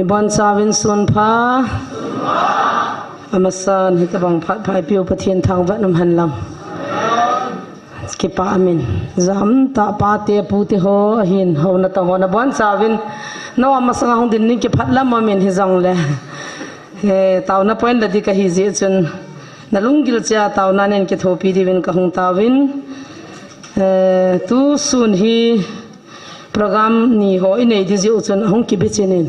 ibon sawin sun pha amasan hita bang phat phai piu pathian thang va nam han lang skipa amin zam ta pa te pu te ho hin ho na ta ho na bon sawin no amasanga hong din ni ki phat lam amin hi jong le he taw na point la di ka hi je chun na lungil cha taw na nen ki thopi diwin ka hong tawin tu sun hi program ni ho inei di ji chun hong ki bichinin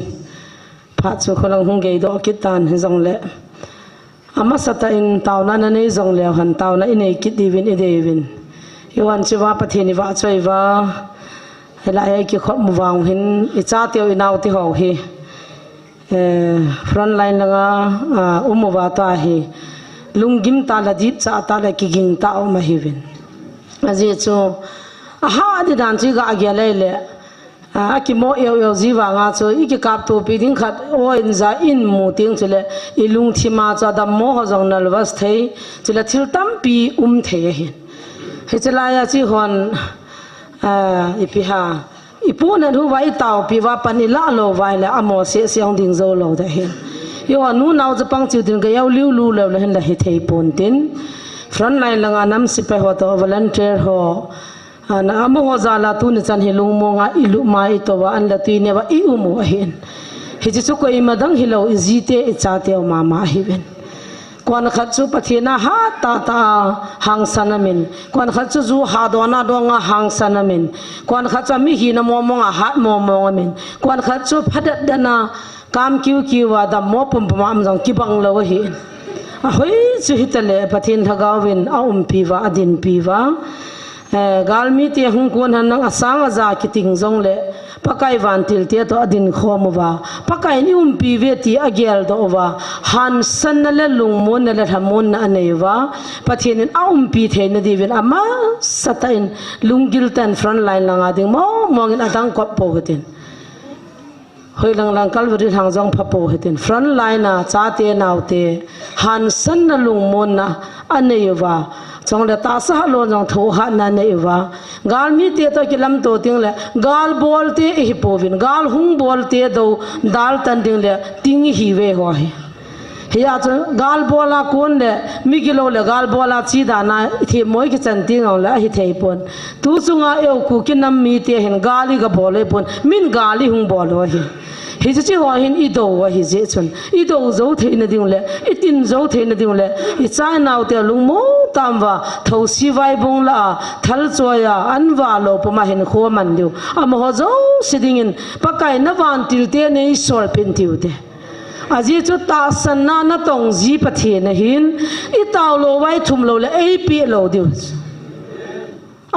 phat chu kholang hong ge do kitan hi jong le ama sata in taw na na nei jong le han taw na inei ki diwin idewin iwan chiwa pathini wa choiwa hela ai ki khot mu wang hin icha teu inaw ti ho hi front line langa umuwa ta hi lungim ta la dit cha ta la ki ging ta ma hiwin aji chu aha di dan chi ga agya le le aki mo yo jiwa nga chu iki kap to pi ding khat o in za in mu ting chule ilung thima cha da mo ho jong nal was thei chula thil tam pi the hin he chala ya chi hon ipiha ipu na hu wai taw pi wa panila lo wai la amo se ong ding zo lo da hin yo anu naw za pang chu din ga yaw liu lu lo la hin la he thei pon tin front line langa nam si pe ho to volunteer ho ana amo ho za la tu ni chan hi lung mo nga ilu mai to wa an la ti ne wa I u mo hin he chi chu ko I madang hi lo ji te I cha te ma ma hi wen kwan khat chu pathina ha ta hang sanamin kwan khat chu zu ha do na do nga hang sanamin kwan khat cha mi hi na mo mo nga hat mo mo min kwan khat chu phadat dana kam kiu wa da mo pum pum am jong ki bang lo hi a hoi chu hitale pathin thagawin a pi wa adin pi wa galmi te hung kon han nang asang aza ki ting jong le pakai van til te to adin khom wa pakai ni pi ve ti agel do wa han san le lung mon le thamon na nei wa pathin a pi the na divin ama satain lungil tan front line langa ding mo ngin atang ko po hetin hoi lang kalvari thang jong pha po hetin front line na cha te naw te han san na lung mon na anei wa chong le ta sa lo jong tho ha na nei wa gal mi te to kilam to ting le gal bol te hi povin gal hung bol te do dal tan ding le ting hi we ho hi ya chu gal bola kon le mi kilo le gal bola chi da na thi moi ki chan ting la hi thei pon tu chunga eu ku kinam mi te hen gali ga bole pon min gali hung bol ho hi hi chi ho hin I do wa hi je chun I do zo the na ding le I tin zo the na ding le I chai naw te lung mo tam wa tho si vai bung la thal choya an wa lo poma hin kho man lu am ho zo siding in pakai na van til te nei sol pen tiu te aji chu ta san na tong ji pathe na hin I taw lo wai thum lo le ai pi lo diu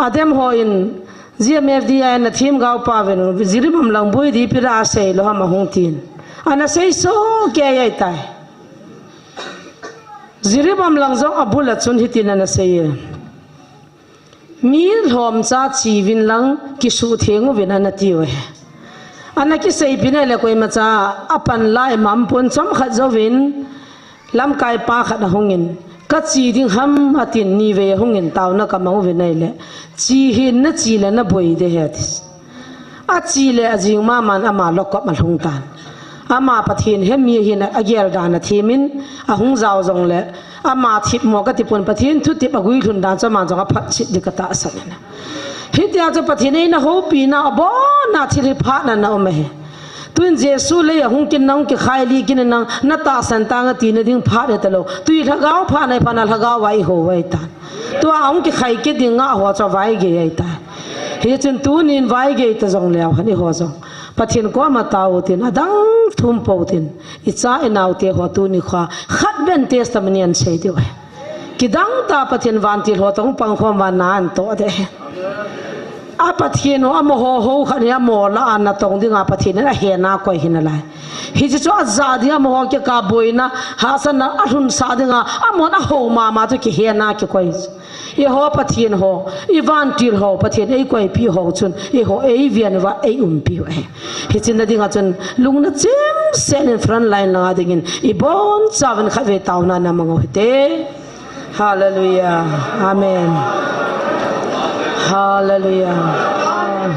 adem ho in GMFDI na thim gaw paven zirimam lang bui di pira sei lo ma hung tin ana sei so ke ai tai zirimam lang zo abula chun hitin na sei mi hom cha chi win lang ki su thengu win ana ti we ana ki sei pina le koi ma cha apan lai mam pon chom khat zo win lam kai pa khat hongin ka chi ding ham atin ni ve hongin taw na ka mau ve nei le chi hin na chi la na boi de he a chi le ajing ma man ama lokko ma hung tan ama pathin he mi hin agel dan thimin a hung zaw jong le ama thip mo ka ti pon pathin thu ti bagui thun dan chama jong a phat chit dikata asana hitia cha pathin ei na ho pi na bo na thiri pha na ome he tuin jesu le hung kin nang ki khai li kin nang na ta san ta nga ti na ding pha de talo tui thagaw pha nai pha na thagaw wai ho wai ta to ang ki khai ki ding nga ho cha wai ge ai ta he chen tu nin wai ge ta jong le hani ho jong pathin ko ma taw tin adang thum po tin I cha enaw te ho tu ni kha khat ben testamanian sei de wai ki dang ta pathin van ti ho tong pang khom wan nan to de apathin o amo ho khania mo la an na tong dinga pathin na he na ko hin la hi chi cho za dia mo ke ka boina ha san na ahun sa dinga amo na ho ma to ki he na ki ko ye ho pathin ho ivan tir ho pathin ei ko pi ho chun e ho ei vian wa ei pi wa hi chin na dinga chun lung na chim sen in front line la dingin I bon chawan khave taw na na mango te hallelujah amen hallelujah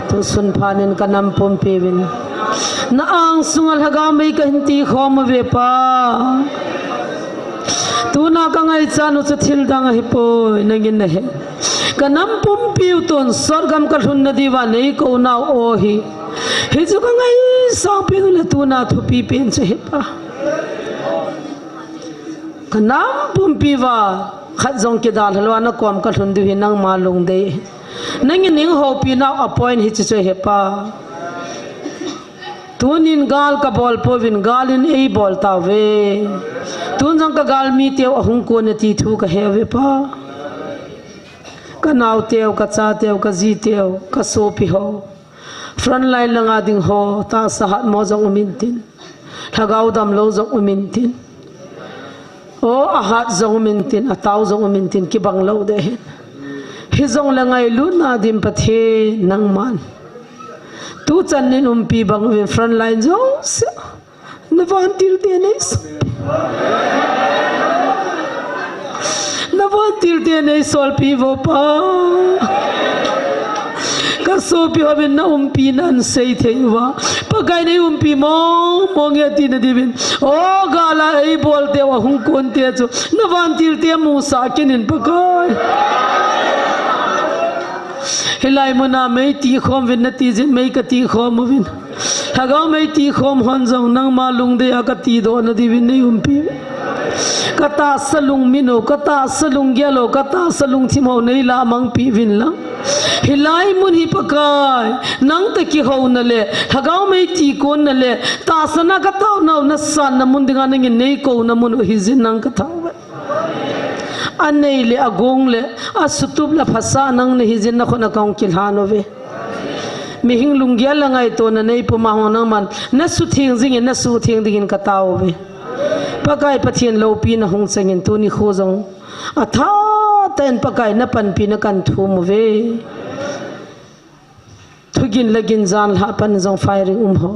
tu sun phanin kanam pom pevin na ang sungal haga mai ka hinti khom ve pa tu na ka ngai chanu chu thil dang hi po nangin na he kanam pom piu ton sorgam ka thun na diwa nei ko na o hi chu ka ngai sa pe le tu na thu pi pen che he pa kanam pom piwa khat jong ke dal halwa na kom ka thun du hi nang ma lung de nang ning ho pi na appoint hi chu he pa tunin gal ka bol povin galin ei bol ta ve tun jong ka gal mi teu ahung ko ne ti thu ka he ve pa ka naw teu ka cha teu ka ji teu ka so pi ho front line langa ding ho ta sahat mo jong umin tin thagau dam lo jong umin tin o ahat jong umin tin ataw jong umin tin ki bang lo de hi jong langai lu na dim pathe nang man tu chan nin pi bang we front line jo na van til te nei na van til te nei sol pi vo pa ka so pi hoben na pi nan sei theiwa pagai nei pi mo nge ti na divin o gala ei bol te wa hung kon te chu na van til te mu sa kenin pagai hilai mona mei ti khom vin na ti jin mei ka ti khom vin hagao mei ti khom hon jong nang ma lung de ka ti do na di vin nei pi kata salung mino kata salung gelo kata salung thimo nei la mang pi vin la hilai mun hi pakai nang te ki ho na le hagao mei ti kon na le ta sana ka taw na na san na mun dinga nang nei ko na mun hi jin nang ka taw anei le agong le asutub la phasa nang ne hijin na khona kaung kil hanove mi hing lungia la ngai to na nei pu ma ho nang man na su thing jing na su thing ding ka taw ve pakai pathian lo pi na hung changin tu ni kho jong atha ten pakai na pan pi na kan thum ve thugin lagin jan la pan jong firing ho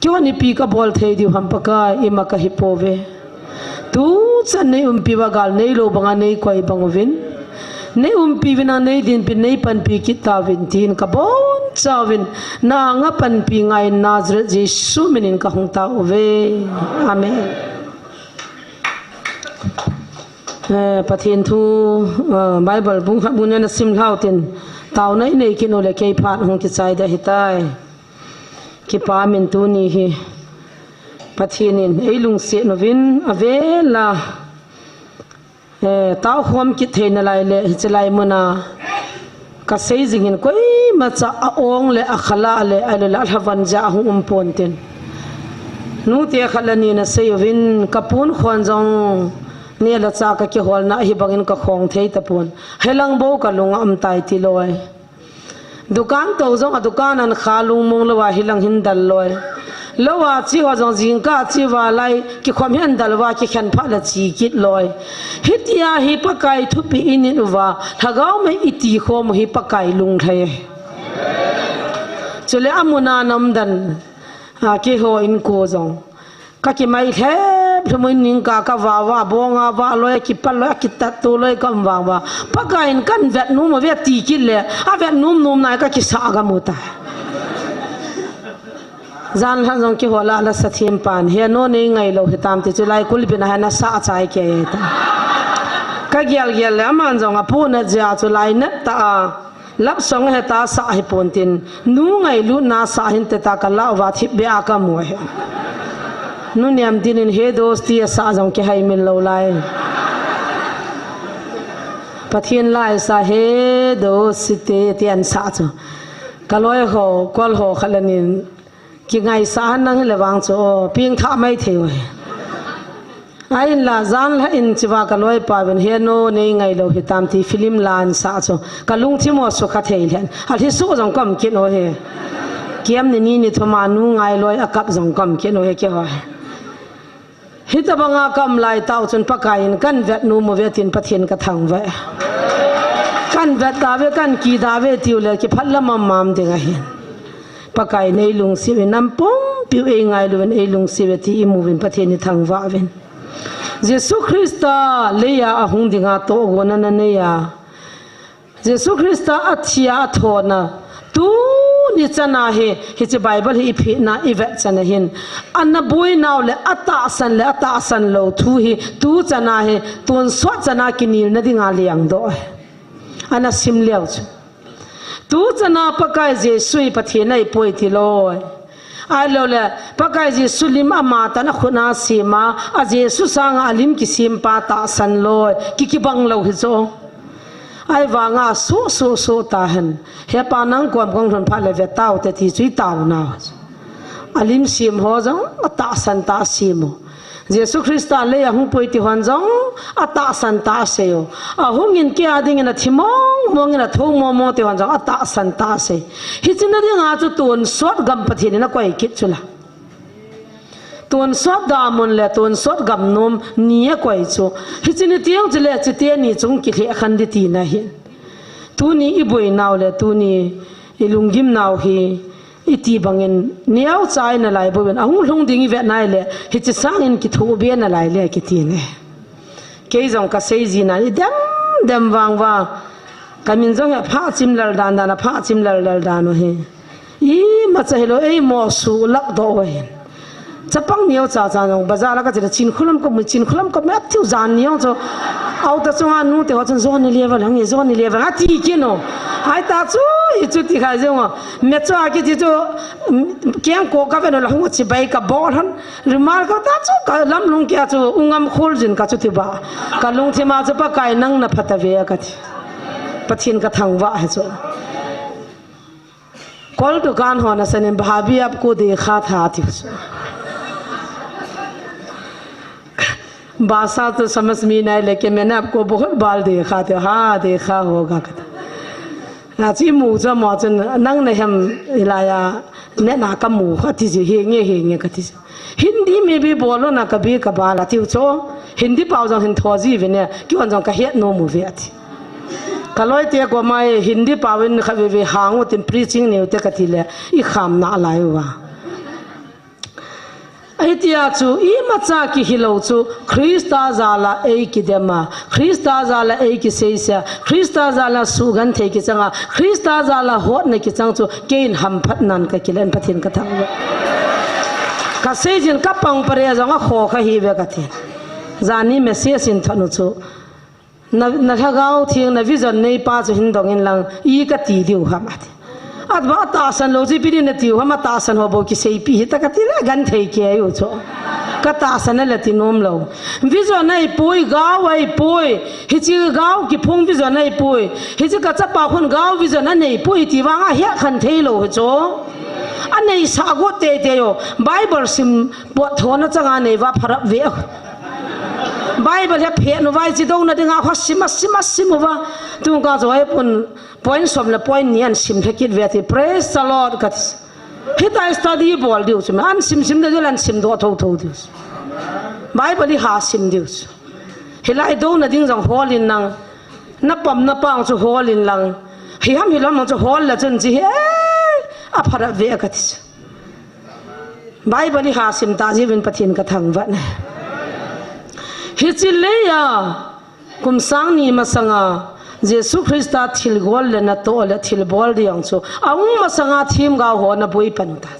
kyo ni pi ka bol thei di ham pakai ima ka hipove tu chan nei pi wa gal nei lo banga nei koi bangwin nei pi vina nei din pi nei pan pi ki ta vin tin ka bon chawin na nga pan pi ngai nazret jesu minin ka hung ta ove amen pathin thu bible bung kha bunya na sim lau tin taw nei nei ki no le ke phat hung ki chai da hitai ki pa min tu ni hi pathinin eilung se novin avela taw khom ki theina lai le chelai mona ka sei jingin koi ma cha aong le akhala le ale la hawan ja hum ponten nu te khalani na seyovin kapun khon jong ne la cha ka ki hol na hi bangin ka khong thei tapun helang bo ka lunga am tai ti loi dukan to jong a dukan an khalung mong lawa hilang hin dal loi lawa chi wa jong jing ka chi wa lai ki khom hen dalwa ki khan pha la chi kit loi hitia hi pakai thu pi in wa thagau me iti khom hi pakai lung thai chule amuna nam dan ki ho in ko jong ka ki mai the thumoi ning ka ka wa bonga wa loi ki pal loi ki ta tu loi kam wa pakai in kan vet nu ma vet ti kit le a vet num nai ka ki sa ga mu ta zan han jong ki hola la sathim pan he no nei ngai lo hitam ti chulai kul bina ha na sa chai ke ta ka gyal gyal le man jong a pu na ja chulai na ta lap song he ta sa hi pon tin nu ngai lu na sa hin te ta ka la wa thi be a ka mo he nu niam tin in he dosti sa jong ki hai min lo lai pathian lai sa he dosti te tian sa cho ka loi ho kol ho khalanin ki ngai sa nang lewang cho ping tha mai theu ai la zan la in chiwa ka loi pa ben he no nei ngai lo hi tam ti film lan sa cho ka lung thi mo so kha thei len a thi su jong kam ki no he kiam ni ni thoma nu ngai loi akap jong kam ki no he ke wa hi ta banga kam lai tau chun pakai in kan vet nu mo vetin pathian ka thang ve kan vet da ve kan ki da ve tiu le ki phalla mam dinga hin pakai nei lung si nam pom piu e ngai lu ven e lung si ve ti imu vin pathian ni thang wa ven jesu christa leya a hung dinga to gona na ne ya jesu christa athia thona tu ni chana he che Bible hi phi na ivet chana hin anna boi naw le ata san lo thu hi tu chana he tun so chana kinil na dinga liang do ana sim leo tu chana pakai je sui pathe nai poi thi lo ai lo le pakai je sulim ama ta na khuna sima a je su sang alim ki sim pa ta san lo ki bang lo hi zo ai wanga so ta hen he pa nang kwam kong thon pha le ve tau te thi chui tau na alim sim ho jong ta san ta simo Jesus Christa le hung poi ti hwan jong ata san ta se yo a hung in ke ading na thimong mong na thong mo ti hwan jong ata san ta se hi chin na nga chu tun sot gam pathin na koi kit chula tun sot da mun le tun sot gam nom ni koi chu hi chin tiang chile chi te ni chung ki the khan di ti na hi tu ni i boi naw le tu ni ilungim naw hi iti bangin niaw chai na lai bo ben ahung hlung ding ve nai le hi chi sang in ki thu be na lai le ki ti ne ke jong ka sei ji na dem wang wa kamin jong pha chim lar dan na pha chim lar dan no he I ma cha helo ei mo su lak do we chapang niaw cha nong bazar ka che chin khulam ko me tiu zan niaw cho au ta chunga nu te ho chon zon ni level hang ye zon ni level a ti ki no hai ta chu I chu ti khai jong me chu a ki ti chu kyang ko ka ve no lang chi bai ka bor han rimal ka ta chu ka lam lung kya chu ungam khol jin ka chu ti ba ka lung thi ma chu pa kai nang na phata ve ka thi pathin ka thang wa ha chu kol dukan ho na sanin bhabi आपको देखा था थी भाषा तो समझ में नहीं लेकिन मैंने आपको बहुत बार देखा था हाँ देखा होगा कहता नाची मुझे मौजन नंग ने हम इलाया ने ना का मुँह कती जी हेंगे कती हिंदी में भी बोलो ना कभी कभार आती हो तो हिंदी पाऊँ हिंद थोजी विने क्यों अंजों का हेट नो मूवी आती कलोई ते को मैं हिंदी पावन कभी भी हांगो तिम प्रीचिंग नहीं होते कती ले ये खाम ना लाए हुआ ऐतिया चु ई मचा की हिलो चु ख्रिस्ता जाला ए की देमा ख्रिस्ता जाला ए की सेसा ख्रिस्ता जाला सुगन थे की चंगा ख्रिस्ता जाला होत ने की चंग चु केन हम फटनन का किलन पथिन का थांग का सेजिन का पंग परे जंगा खो ख ही वे का थे जानी मैसेज इन थनु चु न गाँव थी न विजन नहीं पाँच हिंदों इन लंग ई का ती दियो हम आते अदबा तासन लोजी पीरी न तियो हम तासन हो बो कि सही पी तक ती ले गन थे के आयो छो का तासन लती नोम लो विजन नहीं पोई गाँव आई पोई हिची गाँव की फुंग विजन नहीं पोई हिची का चप्पा खुन गाँव विजन नहीं पोई ती वांगा हे खन थे लो छो अने सागो ते यो बाइबल सिम बो थोन चंगा नहीं वा फरक वे Bible ya phe no vai chi do na dinga kho sim wa tu ka zo ai pun point som la point nian sim thakit ve ti praise the Lord ka hita study bol diu chuma an sim de lan sim do tho diu Bible ha sim diu hilai do na ding jong holin nang na pam na pang chu holin lang hi ham hilam chu hol la chen ji he a phara ve ka ti Bible ha sim ta ji win pathin ka thang wa na हिचिलेया कुमसांगनी मसंगा जेसु ख्रिस्ता थिलगोल ले न तो ले थिलबोल दियंग सो आउ मसंगा थीम गाव हो न बोई पनुता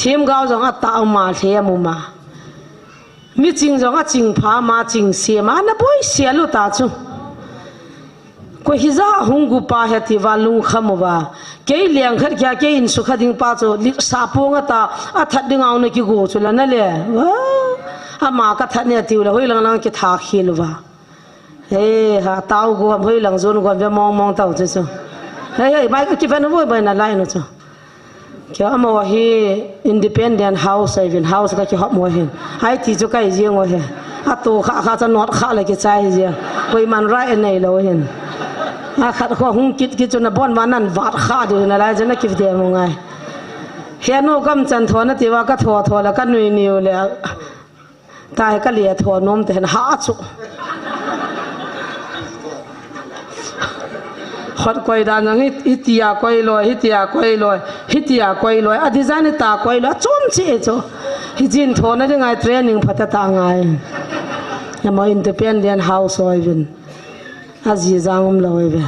थीम गाव जंगा ता मा थे मुमा मिचिंग जंगा चिंगफा मा चिंग से मा न बोई सेलु ता छु को हिजा हुंगु पा हेति वालु खमवा के लेंग खर क्या के इन सुख दिंग पा चो सापोंग ता अथत दिंगाव न की गो छु ल न ले अमा का थने तिउला होई लंग लंग के था खिलवा हे हा ताऊ गो होई लंग जोन गो बे मong ताऊ जसो हे माइ के फन वो बना लाइन नो क्या अमा ही इंडिपेंडेंट हाउस इवन हाउस का के हप मो हे हाई ती जो kai जिंग वो हे आ तो खा च नोट खा ले के चाइ जे कोई मन राय नै लो हेन आ खत खो हुं कित कित न बोन वानन वाट खा दु न ला जन किफ दे मो ngai हे नो गम चन थो न तिवा का थो ला का नुई निउ ले ताय का लिया थो नोम ते हा छु खत कोई दा नंग हितिया कोई लो अदि जाने ता कोई लो चोम छे चो हिजिन थो न जंगाय ट्रेनिंग फता ता ngai न म independent house oiven aji jangum lo oive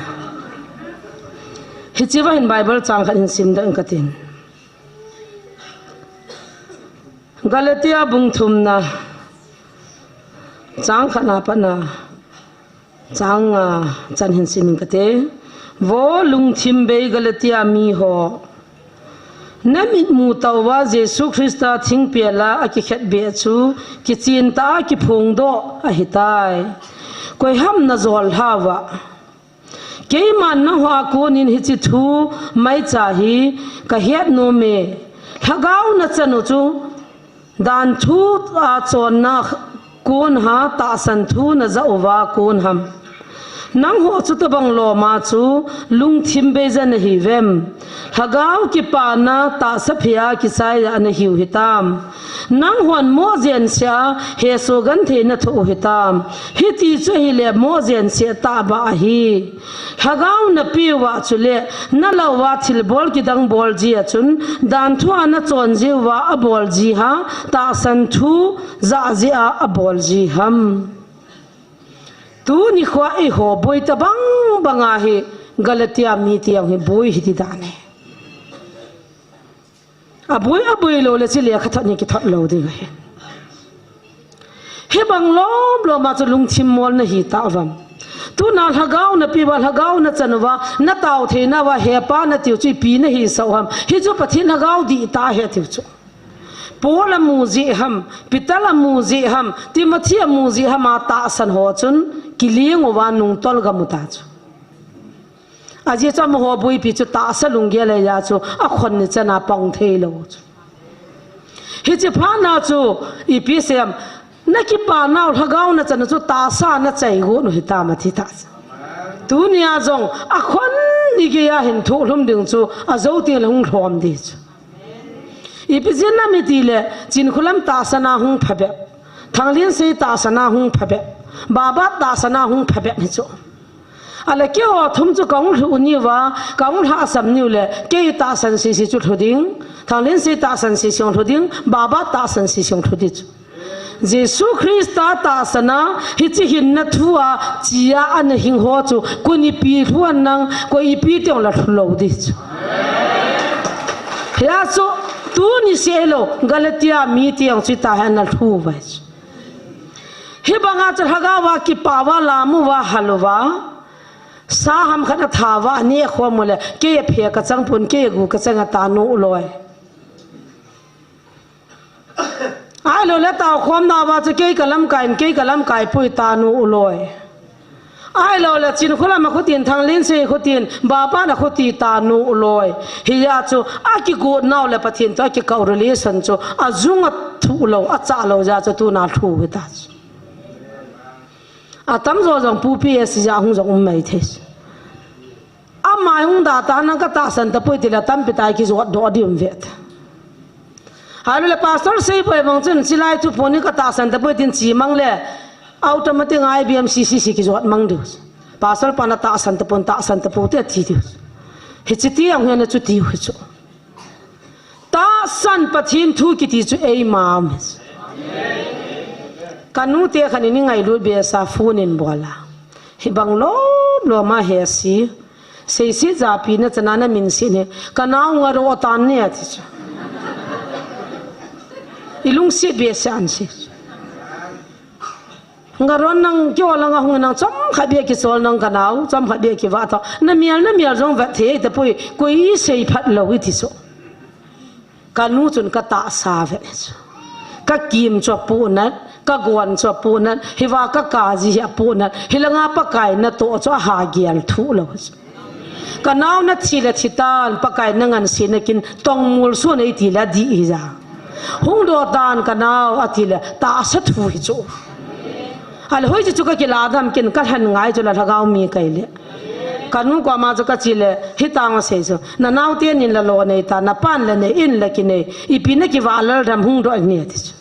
ฮิจิวะเห็นไบเบิลจางขันสิมดังกตินกาเลติอาบุงทุมนะจางขนาปนาจางจันเห็นสิมิงกติวอลุงทิมเบกาเลติอามีโฮนั่นมิดมูตาวาเยซูคริสต์ทิ้งเปียละอากิเขตเบียชูกิจินตากิพงโดอหิตายก็ห้ามนาจอลฮาวะเกี่ยมันนะหัวกูนินฮิจิทูไม่จ่าฮีก็เฮ็ดโนเมถ้าเกาหน้าจันอุจูดานทูอาจอนนะกูนหาตาสันทูนะจะอวากูนหำนังหัวจุดบังโลมาจูลุงทิมเบจันหิเวมถ้าเกากิปานะตาสเพียกิไซอันหิวหิตามนังหัวโมเจนเสียเฮโซกันเทนทุหิตามฮิติจุฮิเลโมเจนเสียตาบาฮีถ้าเกานปีวะจุเลนั่นละวะทิลบอลกิดังบอลจีจุนดานทัวนะจอนจีวะอบอลจีฮะตาสันทูจะจีอาอบอลจีฮัมตูนี่ขวาไอหัวบอยตะบังบังอาฮีกาลติอามีที่ยังให้บอยฮิติดานีอบอยโลเลสิเลียขัดนี่กิทัดโลดีไงเฮบังล้อมโลมาจะลุงทิมมอลนะฮิตาวมตูน่าหากาวนะปีวะหากาวนะจันวะนะตาวเทนะวะเฮปานะติวจุปีนะฮิสาวมฮิจุปะทินหากาวดีตาเฮติวจุปูละมูจิฮัมปิตละมูจิฮัมติมัทยมูจิฮัมอาตาสันหัวจุนกิเลี้ยงวานุงตอลกามุตาจุอาเจจามหัวบุยปิจุตาสลุงเกเลยยาจุอคนนี่จะนาปองเทโลจุฮิจิพานาจุอีพิเศษนักปานาวทะเกานะจันจุตาสานะใจกูนุหิตามาทิตาตุนียจงอคนนี่ก็ยาเห็นทุกลุ่มดึงจุอาเจ้าเตียลงรวมดีจุอีพิเศษนั่นไม่ดีเลยจินคุลัมตาสนาหงพะเบะทางเลี้ยงเสียตาสนาหงพะเบะบาบาตาสนาหงพะเบะนี่จุอะไรเกี่ยวกับทุ่มจุกองหุ่นนี่ว่ากองหาสำนิวเลยเกี่ยวตาสันสิสิจุดหุ่นดิ้งทางเลี้ยงเสียตาสันสิสิหุ่นดิ้งบาบาตาสันสิสิหุ่นดิ้งเยซูคริสต์ตาสนาฮิจิหินนัทัวจียาอันหิงหัวจุกุนีปีทัวนังกุอีปีเตียงละทุลาวดิจุเฮียจุตูนี่เสียโลกาลติอามีเตียงจุตาหันนัทูไว้จุฮิบังอาจจะหากว่ากิปาวาลามุวาฮัลวาสาหำขณะทาวะนี่ความหมดเลยเกี่ยเพียกระจังปุ่นเกี่ยกูกระจังตาโนลอยไอ้เราเล่ตาความนาว่าจะเกี่ยกับลำไก่ปุยตาโนลอยไอ้เราเล่จินคนละมาขุดินทางลิ้นเสียขุดินบาบ้านขุดิตาโนลอยเฮียจูอากิกูน่าเล่ปะทินตัวอากิเกาเรลิสันจูอาจุงอัทุโลอาจ่าโลจะจะตูนาทูวิตาอาตั้มโจจงปูปีเอสยาหงจงไม่เทสอามาหงดาตานังก็ตาสันตะปุยติละตั้มปิตายกิจวัดดอดิมเวทฮารุเลปาสตอร์เซย์ไปบางจุนสิไลทุพนี่ก็ตาสันตะปุยตินจีมังเลอัตโนมัติง่ายบีเอ็มซีซีกิจวัดมังดูปาสตอร์ปานาตาสันตะปุเตทีดิวเฮจิตีอังเฮนจุติวจุตาสันปะทินทุกิติจุเอมามกันนู้เตะขันนี้ไงรู้เบียสาฟูนินบัวละฮิบังโลบโลมาเฮสีเสียสิจ่าปีน่ะจะนั่นมินสิเนี่ยกันน้องวารอตานเนี่ยที่จ้ะอีลุงสิเบียสันสิงารอนนังเกี่ยวลังหงนังจอมขับเบียกิโซลนังกันเอาจอมขับเบียกิว่าต่อนั่นเมียจงวัดเทแต่ปุยกุยเสียพัดเลวิที่สุกันนู้จนก็ตาสาเวเนี่ยก็กิมจวบปูนัดก็กวนจวบปูนัดฮิว่าก็กาจีฮปูนัดฮิลงาปะไก่นัดโตจวบหาเกียลทุเลวก็น้าวนัดสิเลทิตาลปะไก่นังอันสินกินตองมูลส่วนไอทีละดีอีจ้าหงโดดานก็น้าวอติเลตาสัตว์หิจูฮัลโหลจะจุกกิลาดามกินก็หันง่ายจุลทากาวมีไก่เลกันนู้กว่ามาจะกจิเลฮิตางเสียจูน่าน้าวเตียนินละโลเนตาน่าปานเลเนอินเลกินเนอีปีนักกิวาลดามหงโดอันนี้ที่จู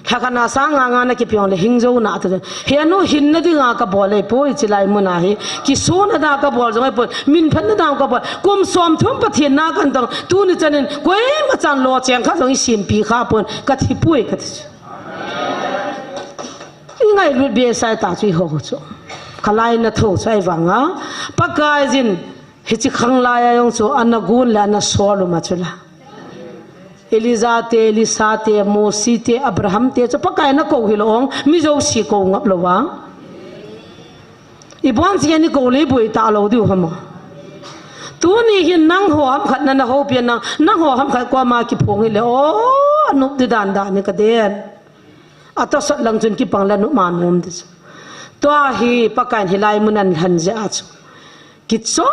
ถ้าขณะสร้างงานนักเพียงเลยหิงโจน่าตัวเฮียนู้หินนั่นที่งานกับบอลเลยพูดจิไลมุนาฮีกิโซนนั่นกับบอลจังไงพูดมินพันนั่นกับบอลกุมสวมทุ่มปะเทียนนักกันตังตัวนี้จะเนี่ยกูเองมาจันโลเจียงข้าจังอีสินปีข้าพูดกัดที่ปุ้ยกัดยังไงรุ่นเบียร์ใส่ตาจุยหัวจูขลายนัทโถใส่ฟังอ่ะปากกายจิน hichi khanglaya yong chu anagun la na solu machula Eliza te Elisa te Mosi te Abraham te chu pakai na ko hilong mi zo si ko ngap lowa ibon si ni ko le bui ta lo du hama tu ni hin nang ho ham khat na ho pian nang ho ham khat kwa ma ki phong le o nup de dan da ni ka den ata sat lang chun ki pangla nu man mum de to hi pakai hilai munan han ja chu ki cho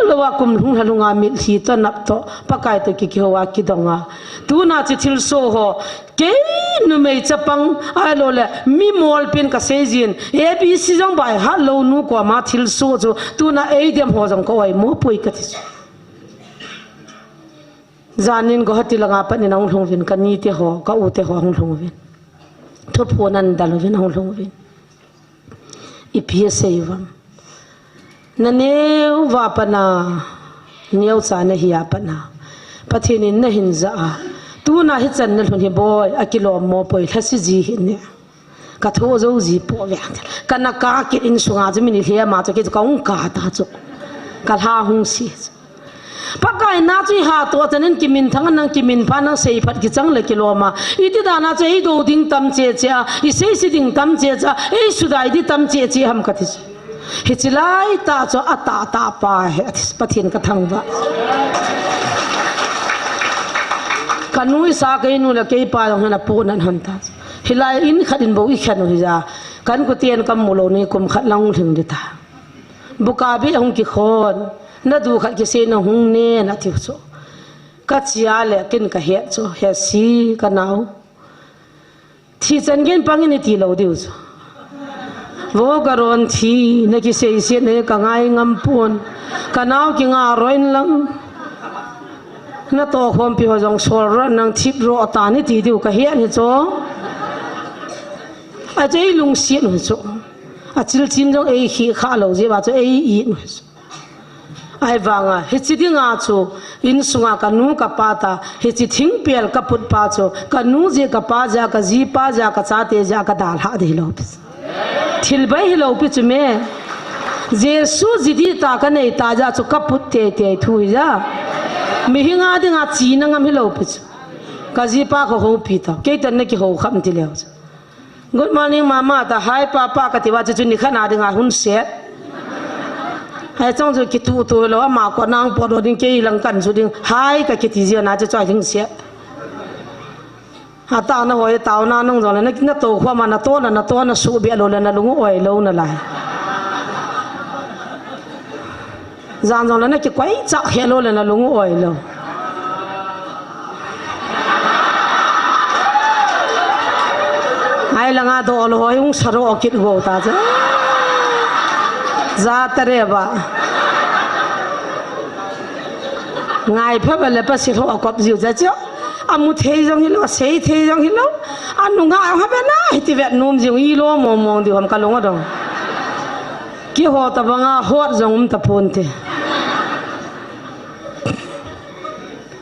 lawa kum hung halunga mi thi to nap to pakai to ki wa ki donga tu na chi thil so ho ke nu mei chapang a lo le mi mol pin ka sejin abc jong bai ha lo nu ko ma thil so chu tu na ei dem ho jong ko ai mo pui ka thi zanin go hati langa pa ni nang hlong vin ka ni te ho ka u te ho hong hlong vin tho phonan dal vin hong hlong vin I psa vam na neu va pana neu cha na hiya pana pathinin na hinza tu na hi chan na hlun hi boy akilo mo poi thasi ji hi ne ka tho zo ji po ya kana ka ki in sunga jmi ni hia ma cho ki ka ung ka ta cho ka ha hung si pakai na chi ha to chanin kimin thang nang kimin pa na sei phat ki chang le kilo ma iti da na chei do ding tam che cha I sei si ding tam che cha ei sudai di tam che che ham ka thi hichilai ta cho ata ta pa he pathin ka thang ba kanui sa ke nu la ke pa long na pu nan han ta hilai in khatin bo I khan hi ja kan ku tien kam mulo ni kum khat lang thing de ta buka bi hong ki khon na du khat ki se na hung ne na thi cho ka chia le kin ka he cho he si ka nau thi chen gen pangin ti lo diu cho wo garon thi na ki se ne ka ngai ngam pon ka nau ki nga roin lang na to khom pi ho jong sol ro nang thip ro ta ni ti diu ka he ni cho a jei lung si no cho a chil chin jong ei khi kha lo je ba cho ei I no ai wanga hichi dinga chu in sunga ka nu ka pata hichi thing pel ka put pa chu ka nu je ka pa ja ka ji pa ja ka cha te ja ka dal ha de lo thil bai hi lo pi chu me jesu jidi ta ka nei ta ja chu ka put te te thu ja mi hinga dinga chi na ngam hi lo pi chu ka ji pa ko ho pi ta ke tan ne ki ho kham ti le good morning mama ta hi papa ka ti wa chu ni khana dinga hun se hai trong rồi kí tu tu lo mà có năng bỏ đồ đinh kia lăng cẩn rồi đinh hai cái kí gì na cho cho đinh xe à tao nó hỏi tao na nông rồi nó tổ khoa mà nó to nó sụ bẹ rồi nó lúng ỏi lâu nó lại gian rồi nó cái quấy chạo khe rồi nó lúng ỏi lâu hai là ngã đồ rồi ông sợ rồi kí gỗ ta chứ ra tare ba ngai pha ba le pa si ho kop jiu ja cho amu thei jong hi lo sei thei jong hi lo anu nga ha ba na ti vet num jiu I lo mo mo di hom ka lo dong ki ho ta banga hot jong ta phun te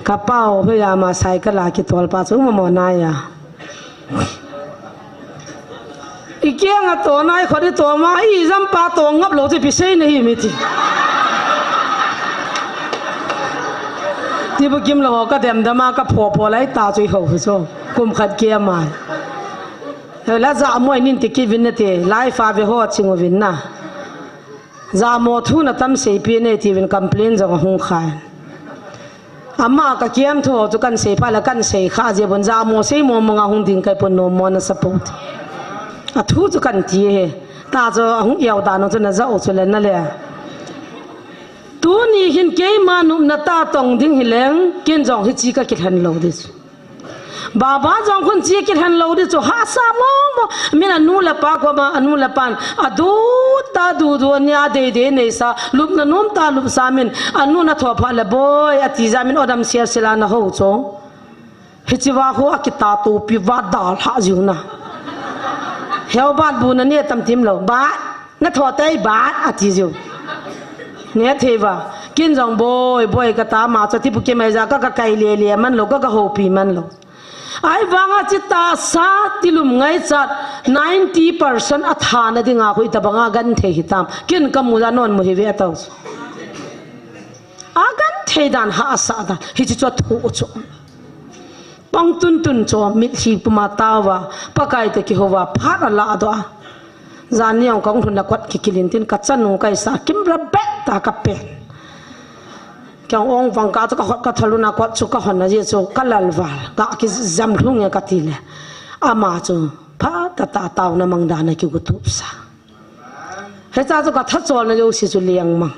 ka pao phe ya ma sai ka la ki tol pa chu mo na ya ikia nga to nai khodi to ma I jam pa to ngap lo je pisei nei mi ti bu kim lo ka dem da ma ka pho lai ta chui ho so kum khat kia ma la za moi nin ti ki vin na te lai fa ve ho ching vin na za mo thu na tam sei pi ne ti vin complain jong hung khan amma ka kiam tho chu kan sei pa la kan sei kha je bon za mo sei mo nga hung ding kai pon no mo na support a thu chu kan ti he ta cho hung yaw da no chu na za o chu le na le tu ni hin ke ma num na ta tong ding hi leng ken jong hi chi ka ki han lo dis baba jong khun chi ki han lo dis chu ha sa mo mina nu la pa ko ma anu la pan adu ta du du nya de nei sa lup na num ta lup sa min anu na tho pha le boy ati za min odam sia sila na ho cho hi chi wa ho akita tu pi wa dal ha ju na heo bat bu na ne tam tim lo ba na tho tai ba ati ju ne theva kin jong boy ka ta ma cha ti pu ke mai za ka kai le man lo ka ho pi man lo ai wanga chita sa tilum ngai chat 90% athana dinga khoi ta banga gan the hitam kin kamu ja non mu hi ve taw agan theidan ha asa da hi chu thu chu pang tun cho mit hi puma tawa pakai te ki howa phat ala do zaniang kong thun na kwat ki kilin tin ka chanu kai sa kim ra be ta ka pen kyang ong wang ka ka thaluna kwat chu ka hon na je chu kalal wal ka ki zam hlung ya ka tile ama chu pha ta taw na mang da na ki gu tu sa he cha chu ka tha chol na yo si chu liang mang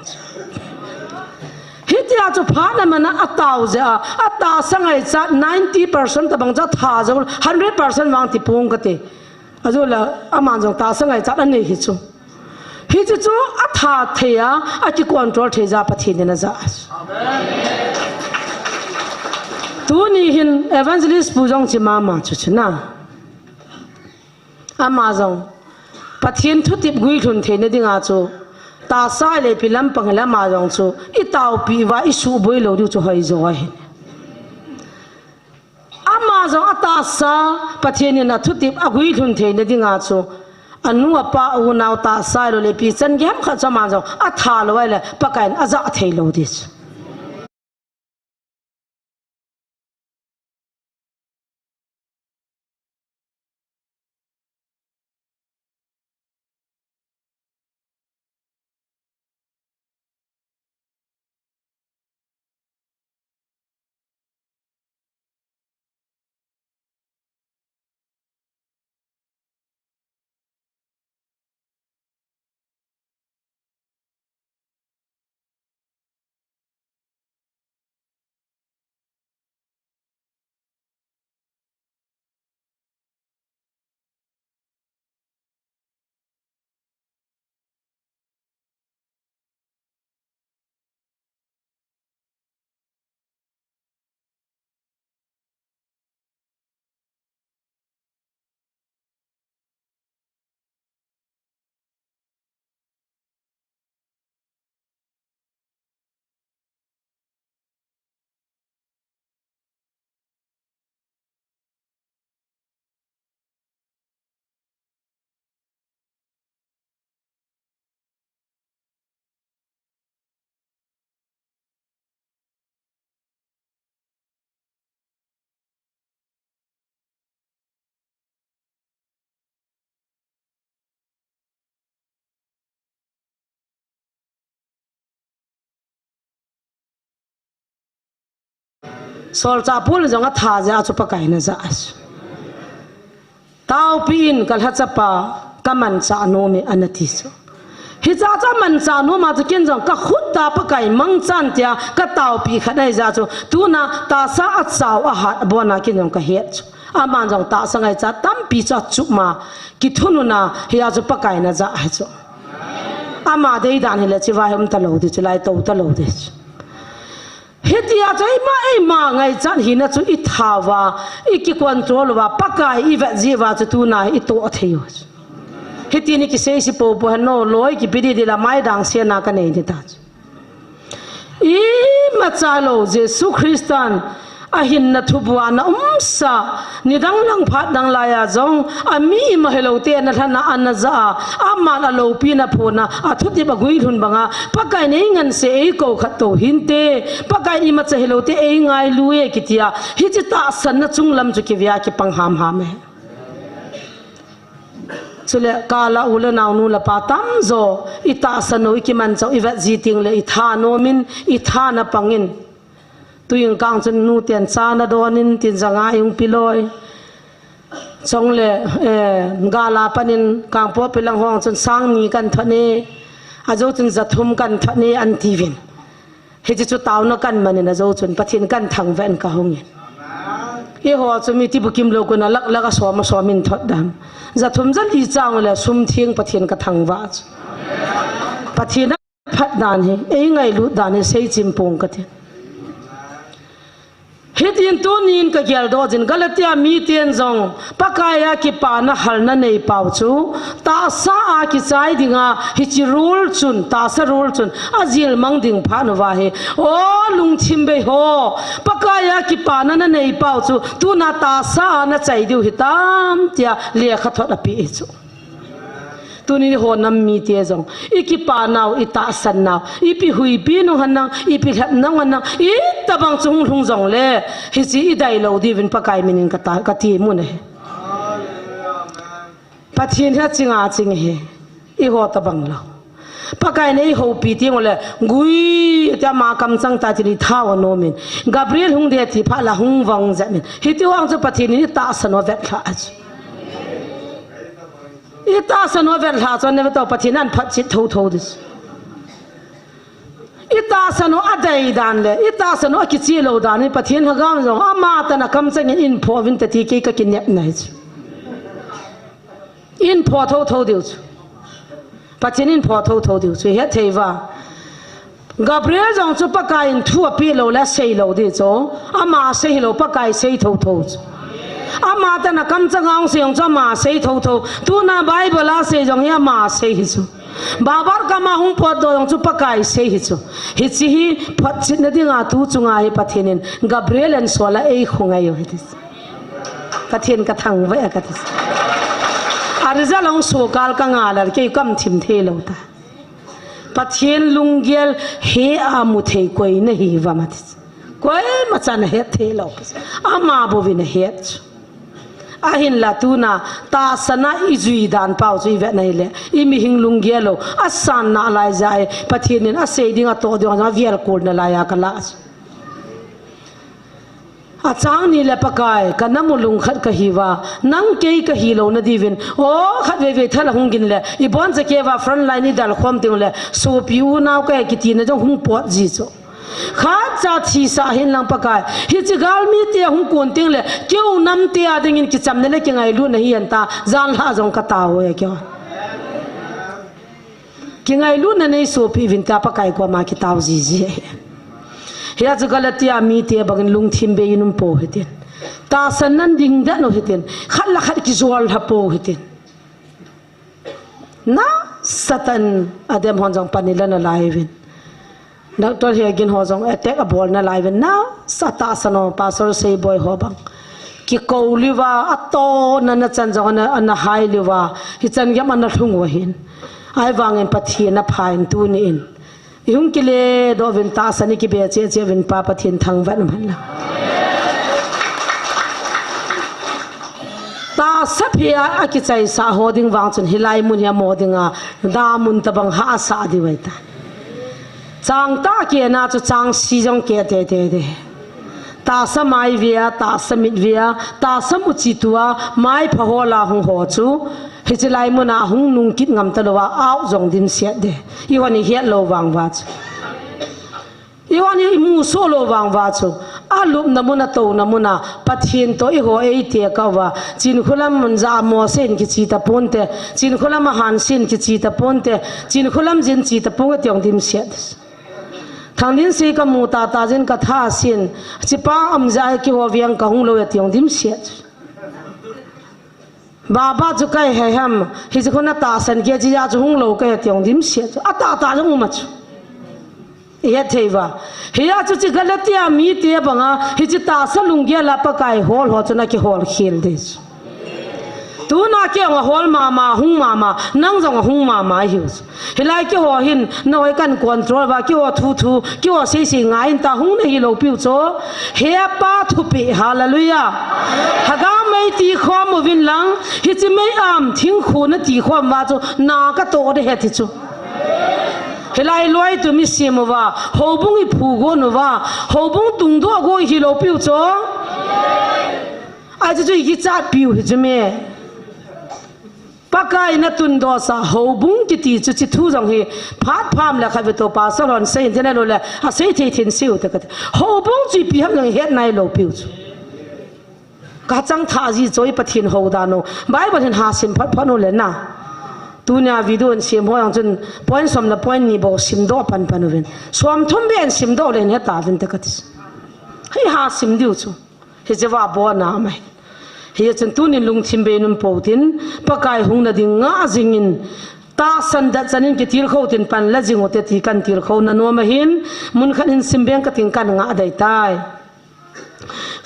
hitia chu pha na mana ataw ja ata sangai cha 90% ta bang ja tha jo 100% wang ti pung ka te azola aman jong ta sangai cha an nei hi chu atha theya aki control theja pathin na za amen tu ni hin evangelist pujong chi mama chu chuna ama jong pathin thutip gui thun theina dinga chu ta sai le pilam pangla ma jong chu I taw pi wa I su boi lo du chu hoi zo hin ama jong ata sa pathin na thutip agui thun theina dinga chu anu apa u naw ta sai lo le pi chan gem kha chama jong atha lo wa le pakain aza thei lo dis sol cha pul jong a tha ja chu pakai na za as taw pin kal ha chapa kaman cha no me anati so hi cha man cha no ma chu ken jong ka khut ta pakai mang chan tia ka taw pi khanai za chu tu na ta sa a chaw a hat bona ken jong ka het chu aman jong ta sangai cha tam pi cha chu ma ki thunu na hi a chu pakai na za ha chu ama dei dan hi le chi vai hum ta lo di chu lai to ta lo di hitia chai ma ngai chan hi na chu I thawa I ki control wa pakai I va jiwa chu tu na I to atheu hiti ni ki sei si po po no loi ki pidi de la mai dang se na ka nei de ta I ma cha lo Jesu Christian ahin na thubwa na umsa ni dang lang phat dang la ya jong ami ma helo te na thana an za ama la lo pi na phona athuti ba gui thun banga pakai nei ngan se ei ko khat to hin te pakai ni ma cha helo te ei ngai lue kitia hi chi ta san na chung lam chu ki via ki pang ham me chule kala ula naw nu la pa tam zo ita sano ki man chaw I va ji ting le I tha no min I tha na pangin tuyeng kang chen nu tian cha na donin tin zanga yung piloi chong le gala panin kang po pilang hong chen sang ni kan thane ajo chen zathum kan thane an tivin he chu taw na kan manin ajo chen pathin kan thang ven ka hongin e ho chu mi ti bukim lo ko na lak laka so min thot dam zathum jan I chang le sum thieng pathin ka thang wa pathin phat dan he ei ngai lu dan he sei chim pong ka the hitin tu nin ka gyal do jin galatia mi tien jong pakaya ki pa na hal na nei pau chu ta sa a ki chai dinga hi chi rul chun ta sa rul chun azil mang ding pha no wa he o lung thim be ho pakaya ki pa na nei pau chu tu na ta sa na chai diu hi tam tia le kha thot a pi chu tu ni ho nam mi te jong ikipa naw ita san naw ipi hui pi no hanang ipi hap nang hanang I tabang chung hung jong le hi chi idai lo di vin pakai minin ka ti mu ne pathin ha chinga ching he I ho tabang lo pakai nei ho pi ti ngole gui ta ma kam chang ta chi thaw no min Gabriel hung de thi pha la hung wang ja min hi ti wang chu pathin ni ta sano vet kha ach ita sano vet kha chon ne to pathin an phat chit tho dis ita sano adai dan le ita sano ki chi lo dan ni pathin ha gam jong ama ta na kam chang in pho vin ta thi ke ka kin nep nai in pho tho diu pathin in pho tho diu chu he theiwa Gabriel jong chu pakai in thu pi lo la sei lo di cho ama sei lo pakai sei tho ama ta na kam chang ang se ong cha ma sei tho tu na bible la sei jong ya ma sei hi chu babar ka ma hung pot do ong chu pakai sei hi chu hi chi hi phat chit na dinga tu chunga hi pathinin Gabriel an sola ei khunga yo hi pathin ka thang wa ka tis arza long so kal ka nga lar ke kam thim the lo ta pathin lungiel he amu thei koi na hi wa mat koi ma chan he the lo ama bo vin he ahin la tuna ta sana izui dan pau zui ve nei le imi hing lungielo asan na lai jai pathinin ase dinga to do na vial kol na la ya kala achang ni le pakai kanamulung khat ka hiwa nang ke ka hilo na divin o khat ve thala hungin le ibon je ke wa front line ni dal khom ting le so piu naw ka ki ti na jong hung pot ji cho kha cha thi sa hin lang pakai hi chi gal mi te hung kon ting le keu nam te a ding in ki cham ne le ki ngai lu na hi an ta zan ha jong ka ta ho ya kyo ki ngai lu na nei so pi vin ta pakai ko ma ki taw ji ji hiya chu galatia mi te bagin lung thim be inum po hitin ta san nan ding da no hitin khat la khat ki zual ha po hitin na satan adem hon jong panila na laivin doctor he again ho jong attack a bol na laivin na sata sano pastor say boy ho bang ki ko liwa ato na na chan jong na hai liwa hi chan yam an thung wa hin ai wang en pathi na phain tu ni in yung kile do vin ta sani ki be che vin pa pathin thang van man la ta saphia akichai sa hoding wang chun hilai mun ya modinga da mun tabang ha sa di wai ta chang ta ke na chu chang si jong ke te ta samai via ta samit via ta samuchi tua mai phahola hung ho chu hicilai muna hung nung kit ngam talawa aw jong dim siat de iwani hiat lo wang wa chu iwani mu so lo wang wa chu alup namuna to namuna pathin to I ho ei te ka wa chin khulam munza mo sen ki chi ta ponte chin khulam han sin ki chi ta ponte chin khulam jin chi ta pong tiong dim siat thangdin se ka mu ta jin ka tha sin chipa amza ki ho viang ka hung lo tiong dim siat Baba chu kai he ham hi chu na ta san ke ji ya chu hung lo ka tiong dim se ata ta jong ma chu ye theiwa he ya chu chi galatia mi te banga hi chi ta sa lungge la pa kai hol ho chu na ki hol khil des tu na ke nga hol mama hung mama nang jong hung mama hi hilai ke ho hin noi kan control ba ki ho thu ki ho se ngai ta hung na hi lo piu cho he pa thu pi hallelujah haga mai ti khom vin lang hi chi mai am thing khu na ti khom wa cho na ka to de he thi chu hilai loi tu mi sim wa ho bung I phu go no wa ho bung tung do go hi lo piu cho ai chu gi cha piu hi chu me pakai na tun do sa ho bung ki ti chu chi thu jong hi phat pham la kha ve to pa so ron sei den lo la a sei the thin siu ta ka ho bung chi pi ham nang het nai lo piu chu ka chang tha ji choi pathin ho da no bible hin ha sim phat phano le na tu nya video an sim ho yang chun point som la point ni bo sim do pan ven som thum ben sim do le ne ta vin ta ka tis hi ha sim diu chu hi jawa bo na mai hi chen tu ni lung thim be num po tin pakai hung na ding nga jingin ta san da chanin ki tir kho tin pan la jing ote ti kan tir kho na no ma hin mun khan in sim beng ka ting kan nga dai tai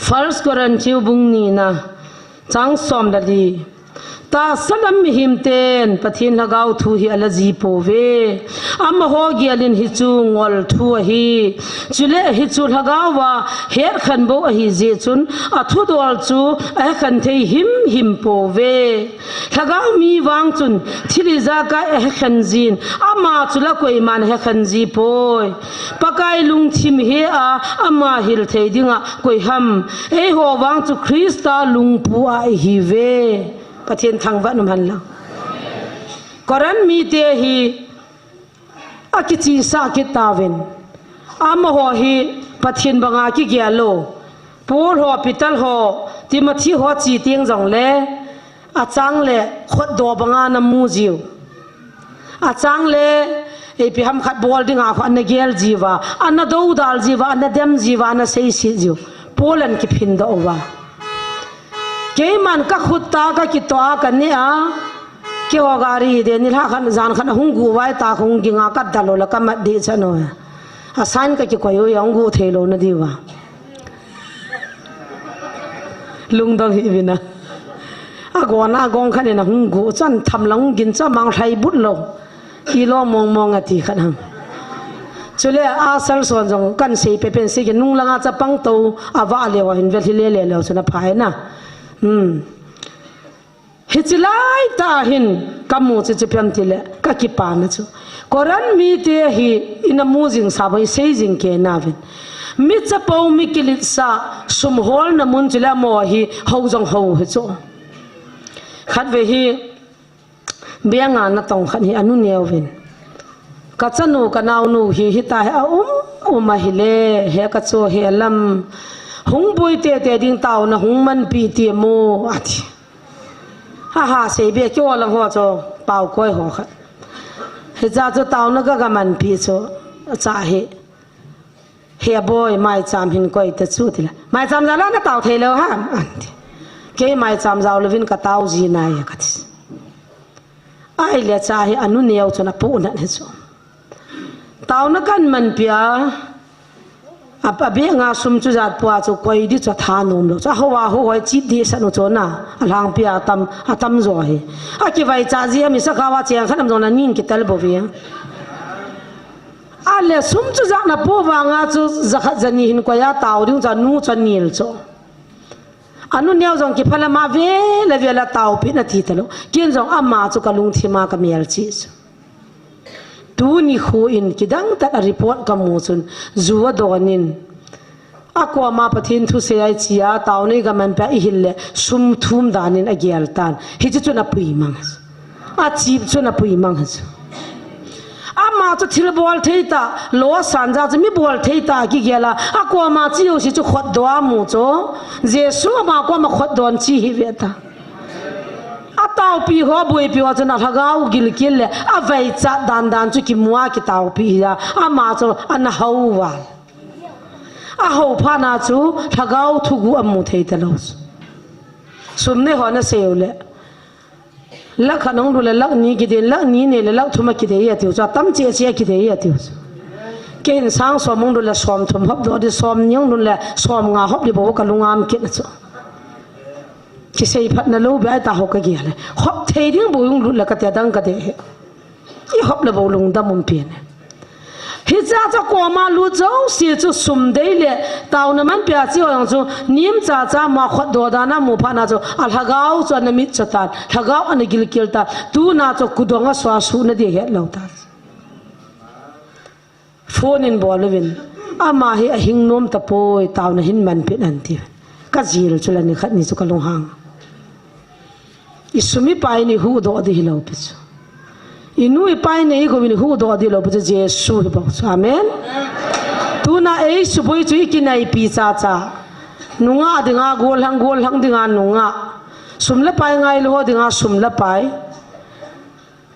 first Corinthians bung ni na chang som da di ตาสลัมหิมเตนปะทินละกาวทูฮิอลจีโปเวอัมโฮกียลินฮิจูงอลทูฮีจุเลฮิจูละกาวาเฮขันโบอฮิเจจุนอัทุดอลจูเอขันเทหิมโปเวละกาวมีวางจุนทิลิจากาเอขันจีนอามาจุละกวยมันเฮขันจีโปยปะกายลุงทิมเฮอามาฮิลเทดิงะกวยฮัมเอโฮวางจุคริสตาลุงปูอาฮิเวปะเทียนทางวัดนุมันละกรันมีเตฮีอากิจีสากิตาวินอามโหฮีปะเทียนบังอากิเกียโลปูรหัวปิตัลหัวที่มาที่หัวจีเตียงจงเล่อาจังเล่ขดดบังอานามูจิวอาจังเล่ไอพี่ฮัมขัดบอลดิ้งอาขวัญเกลจีวาอันนั้นดูดาลจีวาอันนั้นเดมจีวาอันนั้นเซซิจิวโปแลนด์กิพินดอวาเกี่ยมันก็ขุดตาก็คิดตัวกันเนี่ยเกี่ยวกับรีเดนิลาขันจานขันหงกูไว้ตาหงกิงอากัดดาลแล้วก็มาดีฉันว่าอาศัยก็คิดว่าอยู่ยังกูเทโลนดีว่าลุงต้องหิวินะอากวนอากงขันเนี่ยหงกูจันทำหลังกินจะมังไทยบุตรลงกิโลมองอติขันหังจุเลอาสัลส่วนจงกันสีไปเป็นสีกินนุ่งละงาจะปังโตอาวาเลวะเห็นเวทีเล่เล่วสุนับพายนะฮิจิไลตาหินกำมูจิจิเพียมติเลก็กิปานะจูกรันมีเตฮีอินามูจิงสาบัยเซจิงเกนาวินมิจะปาวมิกิลิตซาสมโฮลนามุนจิเลโมฮีฮาวจงฮาวฮิจูขัดเวฮีเบียงานตองขันฮีอนุเนียวินกัจจนูกันเอาหนูฮิตาเฮอุมาฮิเลเฮกัจโจเฮลัมหงบุยเตดิ่งเต่านะหงมันปีเตียโมอาทิฮ่าเสียเบี้ยจ้วลังหัวโจเป่าก้อยหัวขัดเฮจ่าจะเต่านะก็มันปีโจจ่าเฮบอยไม่จำหินก้อยแต่สู้ทีละไม่จำจะแล้วนะเต่าเทเลวฮะอันที่เกี่ยไม่จำจะเอาเลวินกับเต่าจีนายกัดไอ้เลี้ยจ่าเฮอนุเนียวจนปูนั่นเฮโจเต่านะกันมันเปียอาปะเบียงาสุมจุจัดปัวจุกอยดิจุทานุมโลจ้าหัวจีดีสนุจนะหลังเปียตัมจอยอากิไว้จ่าเจียมิสักว่าเจียงขันจงนั้นยิงกิตลบวีอาเลสุมจุจักนับปัววางาจุจักจันยินกวยาเต่าดิ้งจันนูจันนิลโจอนุเนียวจงกิพลมาเวลเวลเต่าพินาทีตลอกินจงอามาจุกลุงทิมากมีเอลชีสตูนี่คู่อินคิดังแต่รีพอร์ตกำมูสุนจัวดอนินอากว่ามาปะทินทุเสียเชียตาวนี่ก็มันไปอิเลสุมทุมดานินอเกียลตันฮิจจุนับปุยมังอาชีพจุนับปุยมังอามาจะทิลบอลเทตาโลสันจาจะมีบอลเทตากิเกล่าอากว่ามาจิโอชิจุขดดัวมูโจเจสุมากว่ามาขดดอนชีฮิเวตาอาตาวปีหัวบุยปีว่าจะนักกาวกิลกิลเลยอาไว้จัดดันจุกิมัวกิตาวปีอะอามาจูอันฮาววาลอาฮาวพานาจูนักกาวทุกูอัมมุทัยตลอดสุมเนหัวน่ะเสียวเลยลักขนมดูเลยลักนี้กิเดลักนี้เนี่ยลักทุมากิเดียติวจ้าตั้มเจี๊ยเจี๊ยกิเดียติวเก่งสร้างสมมงดูเลยสมทุมฮับดูดิสมยังดูเลยสมงาฮับดิบอกกับลุงอามกินนะจ้าที่เสียพัดนั่นลูกไปตาหกกี่อะไรฮับเทียงบุยงลุละก็เตียดังก็เดียยี่ฮับเลยบุลุงดำมุนเปียนฮิจ้าจะกว่ามาลูเจ้าเสียจุสุมเดียเลยตาวนั้นมันเปียจีว่าอย่างจูนิมจ้ามาขดตัวดานะมูพานาจูอัลฮักาวจูนั้นมิจฉาฮักาวอันนี้กิลกิลตาตูน่าจูกุดวงสวาสูนเดียเหล่าตาโฟนินบอลวินอามาเฮหิงนมตะโพยตาวนั้นหินมันเป็นอันที่ก็จีรจุลนี่ขัดนี่จุกลงหางอิสุมิไปนี่หูดอดีฮิลาอุปิจอินุยไปนี่ก็วินหูดอดีฮิลาอุปิจเจสุฮิบอกอาเมนตูน่าเอสุบุยจุยกินไอปีซาจ้านุงาดิ่งอาโกลหังดิ่งอานุงาสุมละไปไงโลดิ่งอาสุมละไป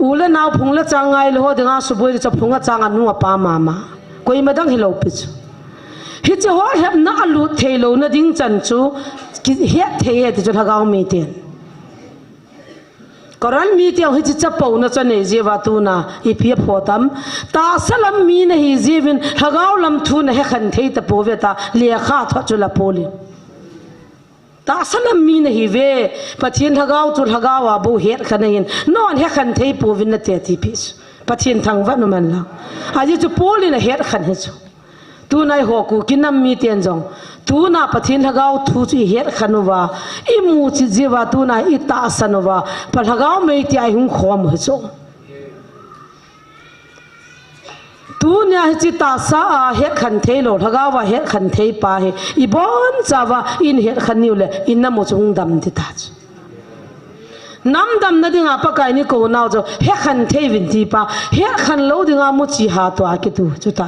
อูละนาวพุงละจางไงโลดิ่งอาสุบุยจะพุงละจางอานุงาปามาก็ยังไม่ดังฮิลาอุปิจฮิจหัวเห็บน่าลุเทโลน่าดิ้งจันจูเฮ็ดเทติจุดฮักเอามีเตียนกรันมีเตียงฮิจจะปูน่าจะเนเจวาตูน่าอีพีพอตัมตาสลัมมีน่ะฮิเจวินฮักเอาลำทูน่ะเฮขันเทตะปูเวตาเลียข้าทอจุลาโพลิ ตาสนมีนะฮิเวปะเทียนทะกาวจุดทะกาวบูเฮ็ดขนาดนี้นอนเฮ็ดขันเทยปูวินนะเตติพิสปะเทียนทางวันมันละอาจจะปูลินะเฮ็ดขันเฮจูตูนายหัวกูกินน้ำมีเตียนจงตูน่าปะเทียนทะกาวทูจุเฮ็ดขันว่าอิมูจิจีว่าตูน่าอิตาสนว่าปะทะกาวไม่ตีไอหุ่งขวามเฮจูตูเนี่ยจิตตาสาเฮ็ดขันเทโลทะกาวว่าเฮ็ดขันเทปาเฮอีบอนจาวาอินเฮ็ดขันนิวเลอินน้ำมุจงดำติตาจน้ำดำนั่นดิ่งอาปะกายนี่กูน่าจะเฮ็ดขันเทวินทีปาเฮ็ดขันโลดิ่งอามุจิหาตัวอากิตูจุตา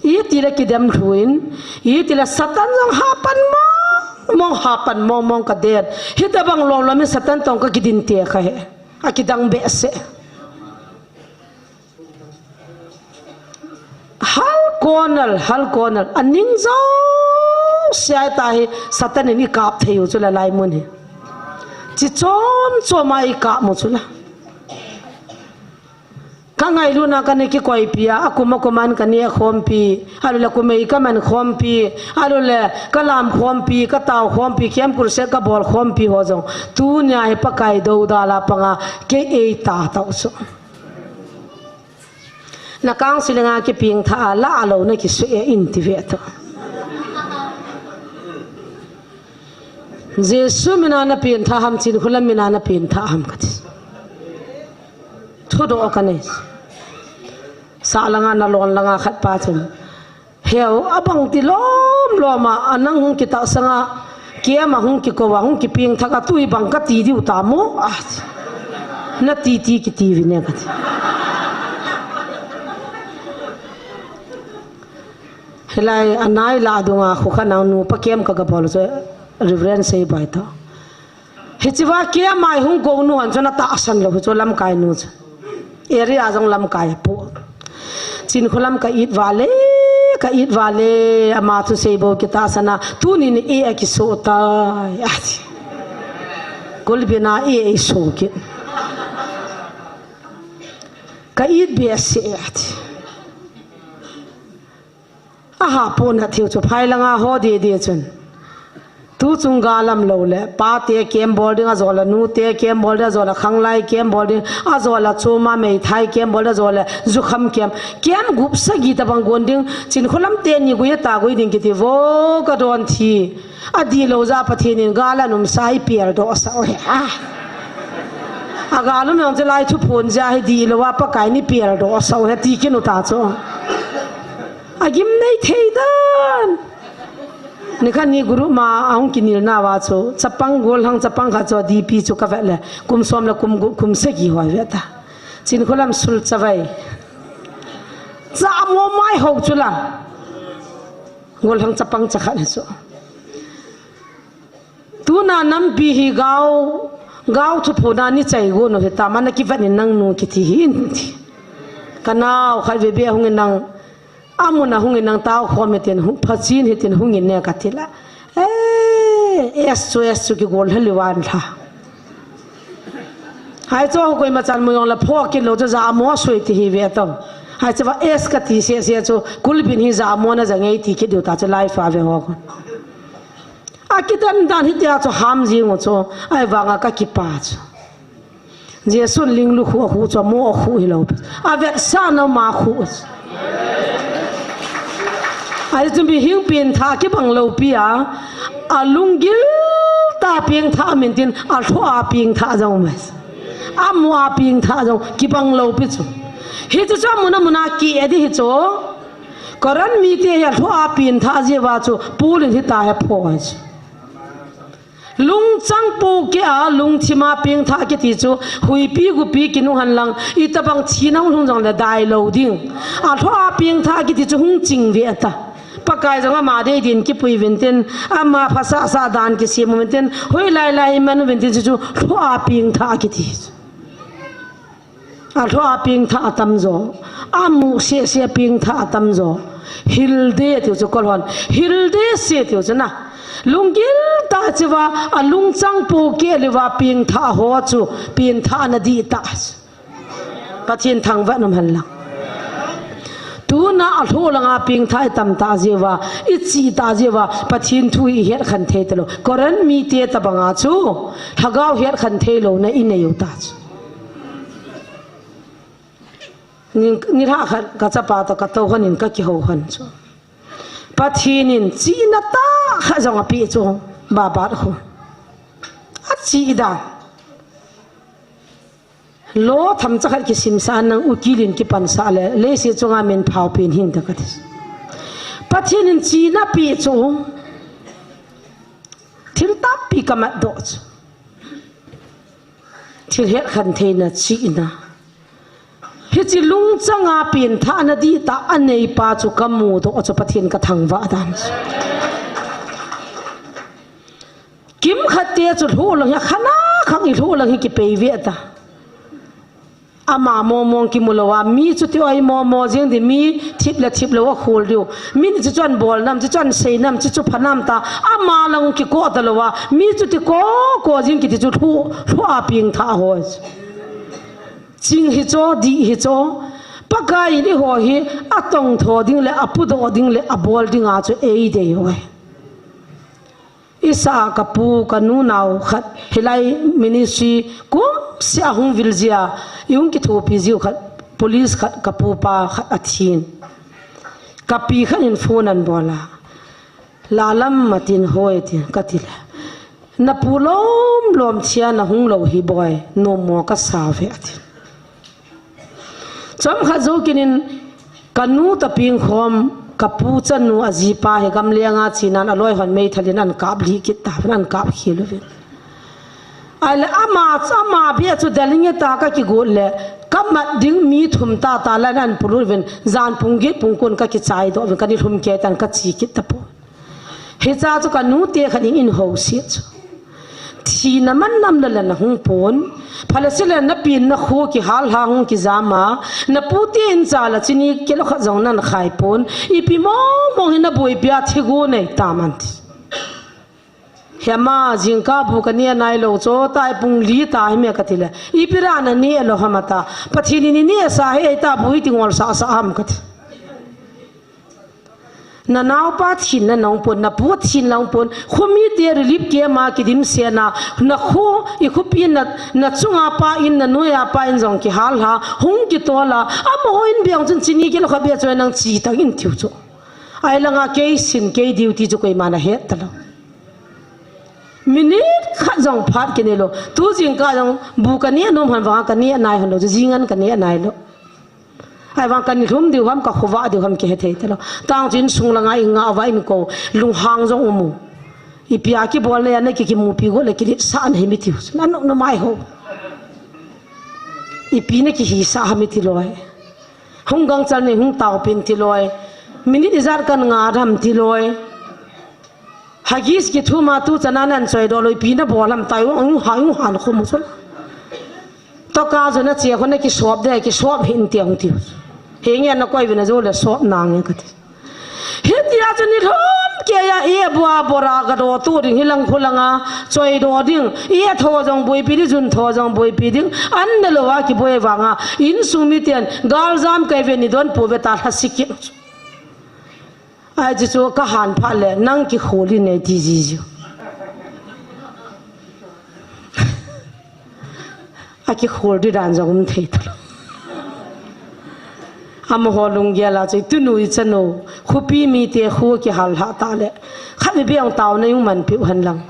อีทีละกิดมรุอินอีทีละสัตันยังหาปันมองหาปันมองกระเด็ดเฮ็ดแต่บางลมแล้วมีสัตันตองก็กิดินเตียค่ะเฮอากิดังเบสฮัลโกนลอันนิ่งเจ้าเสียตายสัตว์นี่กาบเที่ยวจุลลายมุนเหจิตจอมไม่กาบมุจุละข้างไงรู้นะกันนี่กี่ก่อยปีอะกุมมันกันนี่ขมปีฮัลโหลกุมอีกมันขมปีฮัลโหลกลามขมปีกตาวขมปีเข้มกุศลกบอลขมปีหัวจงตูเนี่ยให้ปะไก่ดูดาลาปังอาเกยตาเต้าสนักการศิลปะที่เพียงท่าละอาลูนี่คิดสวยอินทิเวตเจสุมินานะเพียงท่าหำจินคุลมินานะเพียงท่าหำกัดทุดโอกันเนี่ยสาลังานาลอนลังาขัดป้าจุนเฮียวอบังติล้อมมาอันนั้นหุ่นกิตาสังอาเกี่ยมาหุ่นกิโกวาหุ่นกิเพียงท่ากตุยบังกัดตีดิวตามูนัดตีกิตีวินเนี่ยกัดเฮลัยอันนั้นลาดุงอาขุขันเอาหนูปะเกมกับกบอลจะรีเวนซ์ใส่ใบต่อเฮจิว่าเกี่ยมาหุ่งโกนูหันจนตาสันเลยจนลำกายนูจ้ะเอริอาจงลำกายปูจินขลัมกับอิดวาเลอามาตุเซโบกิตาสนะตูนินเอกิโซตายกุลบินาเอโซกิกับอิดเบียเสียอาหาปูนที่จุดไผ่ลังอาหอดีจนตูจุงกาลัมโลเลปาเตะเกมบอลดิ้งอาจอลนูเตะเกมบอลดิ้งอาจอลขังไล่เกมบอลดิ้งอาจอลโชมาไม่ไทยเกมบอลดิ้งอาจอลจุกขมเกมกุบสกีตะบังกวนดิ้งจินคนลำเตนี่กุยตากุยดิ้งกิติโวกระโดนทีอดีโลซาปะเทนินกาลานุมไซเปียร์ดอสโอ้ยอากาลุมันจะไล่ทุพนจะให้ดีเลยว่าปะไก่นี่เปียร์ดอสโอ้ยตีกินุตาโจอากิมในเทดันนี่ขันนี่กุรุมาเอากินนิลนาวาโชจับปังโกลหังจับปังข้าโจดีปีโชกาเวลคุมสวมละคุมเสกีหัวเวตาจินคนลำสุลจะไว้จะมัวไม่หกจุลังโกลหังจับปังจะขันโชตูน่าน้ำปีฮีก้าวทุพนานี่ใจโกนเหตุตามันกิฟันนังนูกิที่หินที่กันเอาใครเบียหงนังอามุนะหงนังตาขวามเตียนพัชจินเตียนหงเนี่ยกัติละเอสกิโกลฮลิวันท่าหายตัวก็มาจันมวยองละพ่อกินเราจะจะอามัวสวยที่ฮีเวตหายจะว่าเอสกัติเสียจูกุลบินฮีจะอามัวน่ะจะไงที่คิดดูตาจะไล่ฟ้าเวหอกอากิดันดันฮิตยาจูหามจิงจูไอ้วางอากิปาจูเจสุนลิงลูกหัวหูจูมัวหูฮิโลอาเวสานามาหูไอ้จุดมีหิ้งเปลี่ยนท่ากี่บังโลปีอ่ะอาลุงกิลตาเพียงท่าเหมือนที่อาทัวเพียงท่าจังมั้ยอามัวเพียงท่าจังกี่บังโลปีจูเฮตุจ้ามุนากี่เอดีเฮจูกรันมีเตียทัวเพียงท่าเจ้าว่าจูปูลินที่ตาให้พ่อจูลุงจังปูเกี่ยลุงที่มาเพียงท่ากี่ที่จูหุยปีกุปีกินุหันหลังอีตาบังชีน้องลุงจังเลยได้โลดิ้งอาทัวเพียงท่ากี่ที่จูหงจิงเวตาปากกายจังมาได้ดินกี่ปุยวินเทนอามาภาษาสาดานกี่เสียมวินเทนหอยไล่มันวินเทนจู่ทัวปิงท่ากี่ทีทัวปิงท่าตั้มโจอามูเสียปิงท่าตั้มโจฮิลเดติวจู่กอลวันฮิลเดเสียติวจู่นะลุงกิลตาจิวาลุงจังปูเกลิวาปิงท่าหัวจู่ปิงท่านดีตาปะเทียนทางวันนมหันหลังตู tu na atho langa ping thai tam ta jewa ichi ta jewa pathin thui het khan the telo koran mi te ta banga chu hagau het khan the lo na in yu ta ni ra khan ka cha pa ta ka to khanin ka ki ho khan chu pathinin chi na ta kha jong a pi chu ba ba khu a chi da lo tham cha khat ki sim san nang ukilin ki pan sa le se chunga men phau pin hin ta ka this pathin chi na pi chu thil ta pi ka ma do chu thil het khan the na chi na hi chi lung changa pin tha na di ta anei pa chu kamu do chu pathin ka thangwa dan kim khatte chu thu lang ya khana khang i thu lang hi ki pe ve ta ama momong ki mulawa mi chu ti oi momo jeng di mi thip le wa khol diu mi ni chu chan bol nam chu chan sei nam chu phanam ta ama lang ki ko ta lowa mi chu ti ko jing ki ti chu thu a ping tha ho ching hi cho di hi cho pakai ni ho hi atong tho ding le apu do ding le abol ding a chu ei de hoi isa kapu kanu nau khat hilai ministry kum sia hung viljia yung ki thu pi jiu khat police khat kapu pa khat athin kapi khan in phone an bola lalam matin hoi ti katila na pulom lom chia na hung lo hi boy no mo ka sa ve ati chom kha zo kinin kanu ta ping khom kapu chanu ajipa he gam lenga chinan aloi hon mei thalin an kap li ki ta an kap khilu ve al ama bi chu dalinge ta ka ki gol le kam ding mi thum ta la nan pulur ven zan pungge pungkon ka ki chai do ven kani thum ke tan ka chi ki tapo he cha chu kanu te khani in ho si chu thi na man nam la na hung pon phalasile na pin na khu ki hal ha hung ki zama na puti in chala chini ke lo kha jong nan khai pon ipi mo hina boi pia thigu nei tamanti hema jingka bu kania nai lo cho tai pung li ta me kathile ipira na ni lo hamata pathini ni sa he ta bui tingol sa am kath na naw pa thin na nong pon na pu thin long pon khomi te relief ke ma ki dim se na khu I khu pi na chunga pa in na noya pa in jong ki hal ha hung ki tola amo in biang chen chini ke lo kha be choi nang chi tang in thiu chu ai langa ke sin ke duty chu koi mana he talo minute kha jong phat ke ne lo tu jing ka jong bu ka ne nom han wa ka ne nai han lo jingan ka ne nai lo ai wang kan rum diu ham ka khuwa diu ham ke he the talo tang chin sung langa inga wa in ko lung hang jong mu I pia ki bol ne na ki mu pi go le ki sa an he mi tiu na no mai ho I pi ne ki hi sa ha mi ti loi hung gang chal ne hung taw pin ti loi minute izar kan nga ram ti loi hagis ki thu ma tu chana nan choi do loi pi na bolam tai ong hang han khum so to ka zo na che khone ki shop de ki shop hin tiang tiu heng ya na koi vina zo le shop nang ya ka he tia chani thom ke ya e bua bora ga do tu ring hilang khulanga choi do ding e tho jong boi pi ri jun tho jong boi pi ding an ne lo wa ki boi wanga in sumi tian gal jam kai ve ni don pu ve ta hasiki ai ji chu ka han pha le nang ki kholi ne ti ji ji a ki khol di dan jong thei thlo am ho lung ya la chei tu nu I chano khupi mi te khu ki hal ha ta le khabi biang taw na yung man pi han lang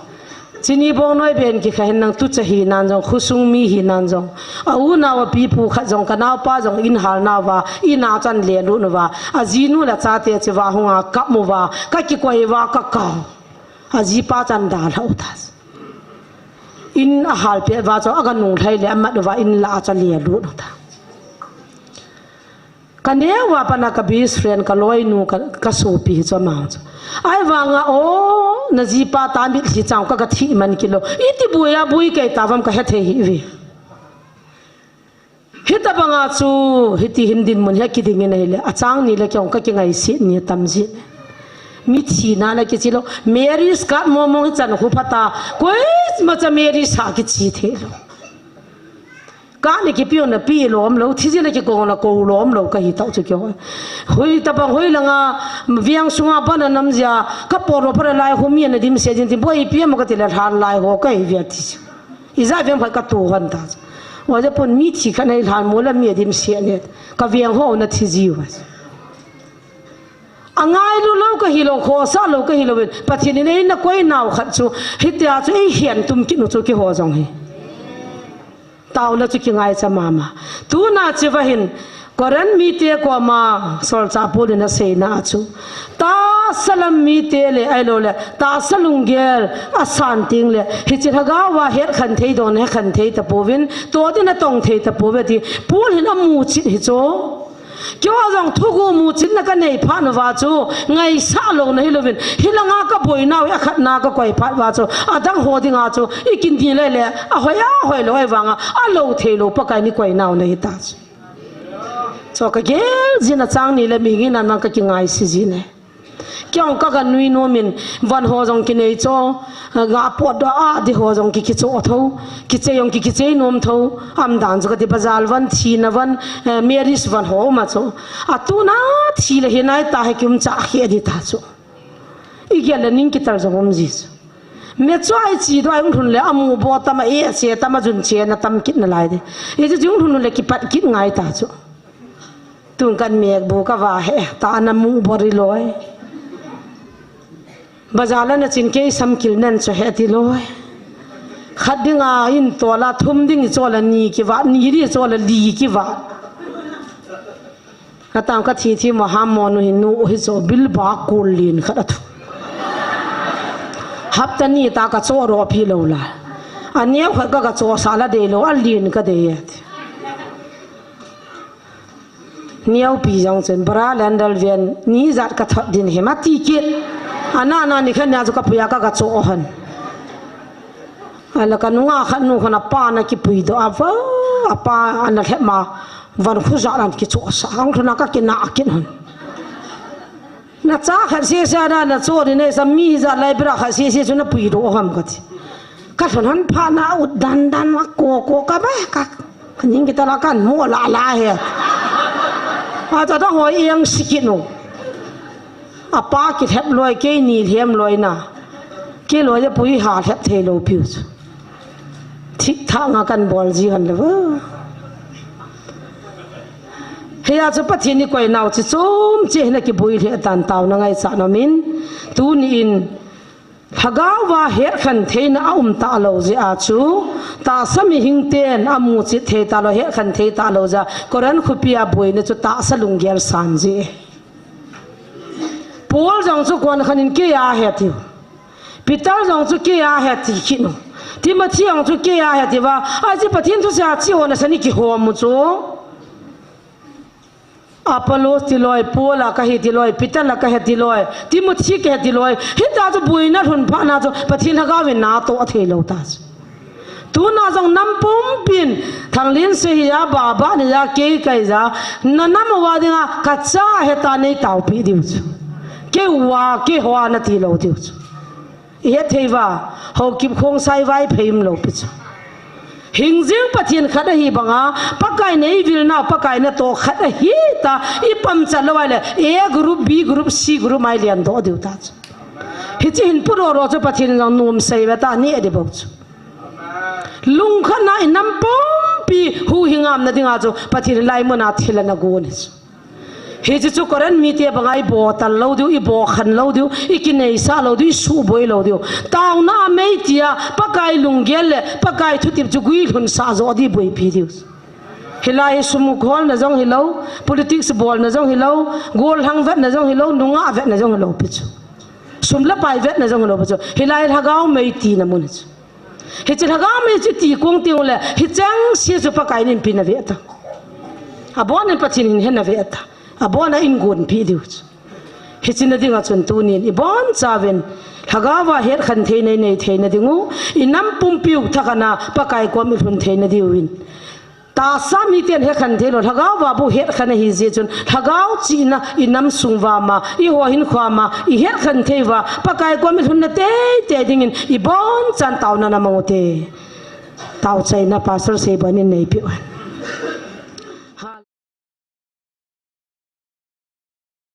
chini bong noi ben ki kha hen nang tu chahi nan jong khusung mi hi nan jong a u na wa pi pu kha jong ka naw pa jong in hal na wa I na chan le lu nu wa a ji nu la cha te che wa hunga kap mu wa ka ki koi wa ka ka a ji pa chan da la u ta in a hal pe wa cho aga nu thai le amma wa in la cha le lu nu ta kane wa pana ka best friend ka loi nu ka so pi cho ma ai wanga o na ji pa ta mi thi chang ka thi man kilo iti buya bui kai ta wam ka he the hi wi hita banga chu hiti hindin mun he ki ding ne le achang ni le kyong ka ki ngai si ni tam ji mi thi na la ki chilo mary scott mo mo chan khu phata koi ma cha mary sa ki chi the lo cá này cái pion là pi lom lâu thì là cái con là cầu lom lâu cái tao cho kiểu hoi tập bằng hoi là ngà viang sunga ban là nằm giờ các bộ rồi phải lại hôm nay đi xem trên bôi pi mà cái tiền là hàng lại hồ cái việc thì ý viang phải cái tu hành taว่าจะปนมีที่กันในทานมูลมีดิมเสียเนี่ยก็เวียงหัวนัดที่จิวอ่ะง่ายรู้ก็ฮิโลโคซาลูก็ฮิโลเป็นปัจจุบันนี้นักก้อยนาวขัดจูฮิตยาจูไอเหียนตุ่มกินจูกี่หัวจงเฮตาวแล้วจูกี่ง่ายจะมาตูน่าจะว่าเห็นก็รันมีเตะกว่ามาสอลซาปูดินเสนาจูตาสลัมมีเตะเลยไอโลเลยตาสลุงเกลอาสานติงเลยฮิจิตฮกาว่าเฮ็ดขันเทยโดนเฮ็ดขันเทยตะปูวินตัวที่น่ะต้องเทยตะปูเวทีปูนเห็นมูจิตฮิโจเกี่ยวกับทุกมูจิตนักในพันวาจูไงซาลงในฮิโลวินฮิลังอาก็ป่วยน่าอยากขัดนาก็ก่อยพัดวาจูอาดังหัวดิ่งอาจูอีกินทีเลยเลยอ่ะหอยลอยวังอ่ะโลเทโลปะไกนี่ก่อยน่าในฮิตาจูso ka gel zina chang ni le mi ngi nan ka kingai si zine kyong ka kan nui no min van ho jong ki nei cho ga pot da a di ho jong ki cho tho ki che yong ki che nom tho am dan jo ka ti bazal van thi na van meris van ho ma cho a tu na thi le hinai ta he kim cha he di ta cho i gel ning ki tar jong om ji me cho ai chi do ai thun le amu bo ta ma e che ta ma jun che na tam kit na lai de e ju jung thun le ki pat kit ngai ta choตุนกันเมียบูก็ว่าเฮตานามูบริลอยบาจาร์นั้นจินเกยสัมกิลนั่นจะเฮติลอยขัดดิ่งอินตัวละทุ่มดิ่งโจละนีกิวะนีรีโจละลีกิวะกตามก็ที่มหามนุหินูหิโจบิลบากูลินขัดทุฮับตันนี่ตากระโจรอพิโลละอันนี้เขาก็กระโจสาละเดโลอัลลีนก็เดียดเนียวปีจังเซนบราแลนดัลเวียนนี่จัดกระทดินเหมาตีกิดอันนั้นนี่ขันยาจุกับปุยากกระโจหันแล้วก็นุ่งขันนุ่งขันป้านักปุยตัวป้าอันนั้นเหมาวันขุจารันกิโจสังทุนักกินนักกินหันนักจ้าขัดเสียเสียนั่นโจดินเนี่ยสามีจัดไล่ไปรักขัดเสียจุนักปุยตัวหันกันกัดหันพานาอุดดันว่าโกกันไหมกัดขันยิงกิตาละกันมัวลาเฮียอาจจะต้องหัวเอียงสิกินนูอาป้ากิดแทบลอยเกยนีเทียมลอยน่ะเกยลอยจะปุยหาแทบเทโลพิวส์ทิศทางกันบอลจีกันเลยวะเฮียจะปัจจุบันก่อยน่าจะจมเจนกิบุยเทียตันเตาหนังไอสานมินตูนินฮักว่าเฮ็ดขันเทนอาตาโลจิอาจูตาสมิหิงเตนอามูจิเทตาโลเฮ็ดขันเทตาโลจะกรันขุปีอาบุยเนี่ยจุตาสลุงเกลสันจีปูลจังจุกวนขันินเกียเฮ็ดอยู่ปีเตอร์จังจุเกียเฮ็ดที่คิดนูที่มาที่จังจุเกียเฮ็ดที่ว่าไอ้ที่ปะทินทุกอย่างที่วันนั้นสนิทกี่หัวมุจูอาปโลติลอยปูละก็เฮติลอยปิตาละก็เฮติลอยที่มุทีก็เฮติลอยฮิตาจะบุยนัดหุ่นพานาจะปะทินฮกาวินนาโตอเทโลตาตัวน่าจงนำปุ่มปินทางลิ้นเสียบาบาเนี่ยเกยไกจ้านั่นน้ำว่าเนี่ยกัจจาเฮตาในเตาปีดิวจูเกว่าเกหัวนาทีโลดิวจูเฮติว่าเขากิบคงใส่ไว้เพมโลปิจูหิงจิงปะทินขัดฮีบังอาปะไก่ในวิลนาปะไก่ในโตขัดฮีตาอีปั๊มจัลไว้เลยกรุ๊ปบีกรุ๊ปซีกรุ๊ปไม่เลียนโตดิวตาฮิจิหินปุโรโรจะปะทินจังนุ่มใส่เวตานี่เอเดบอกจูลุงขันน่ะน้ำปุ่มปีหูหิงามนั่นดิ่งอาจูปะทินไล่มันอาทิลนักโกนิจูฮิจิจูกรันมีเตียบังไอโบตัลโลดิวอีโบขันโลดิวอีกินเนซ่าโลดิวสูบอยโลดิวตาวน่าไม่เตียปะไก่ลุงเกลปะไก่ทุติบจุกุยหุ่นซาโจดีบอยพีดิวฮิลายสมุกฮอลนะจงฮิโล politics บอลนะจงฮิโล goal หังเวทนะจงฮิโลนุ่งอาเวทนะจงฮิโลปิจูสุมละไปเวทนะจงฮิโลปิจูฮิลายฮักเอาไม่ตีนะมุนจูฮิจิฮักเอาไม่ตีกงติวเลยฮิจังเสียจุปะไก่นิมพินาเวตาอาบอนินปะทินเห็นนาเวตาอาบอนะอินกุนพีดิวส์เฮจินดิ่งอาจนตูนินอีบอนซาเวนฮักว่าเฮ็ดขันเทในเทนดิ่งูอิน้ำปุ่มปิวทักนาปะไก่กว่ามีคนเทนดิวินตาสามีเตียนเฮ็ดขันเทโลฮักว่าบุเฮ็ดขันฮิเจจนฮักจีนะอิน้ำสุงวามาอีหัวหินขวามาอีเฮ็ดขันเทวาปะไก่กว่ามีคนเตดิ่งินอีบอนจันตาวนานามังเต tao chay na pastor se bani nei pi wan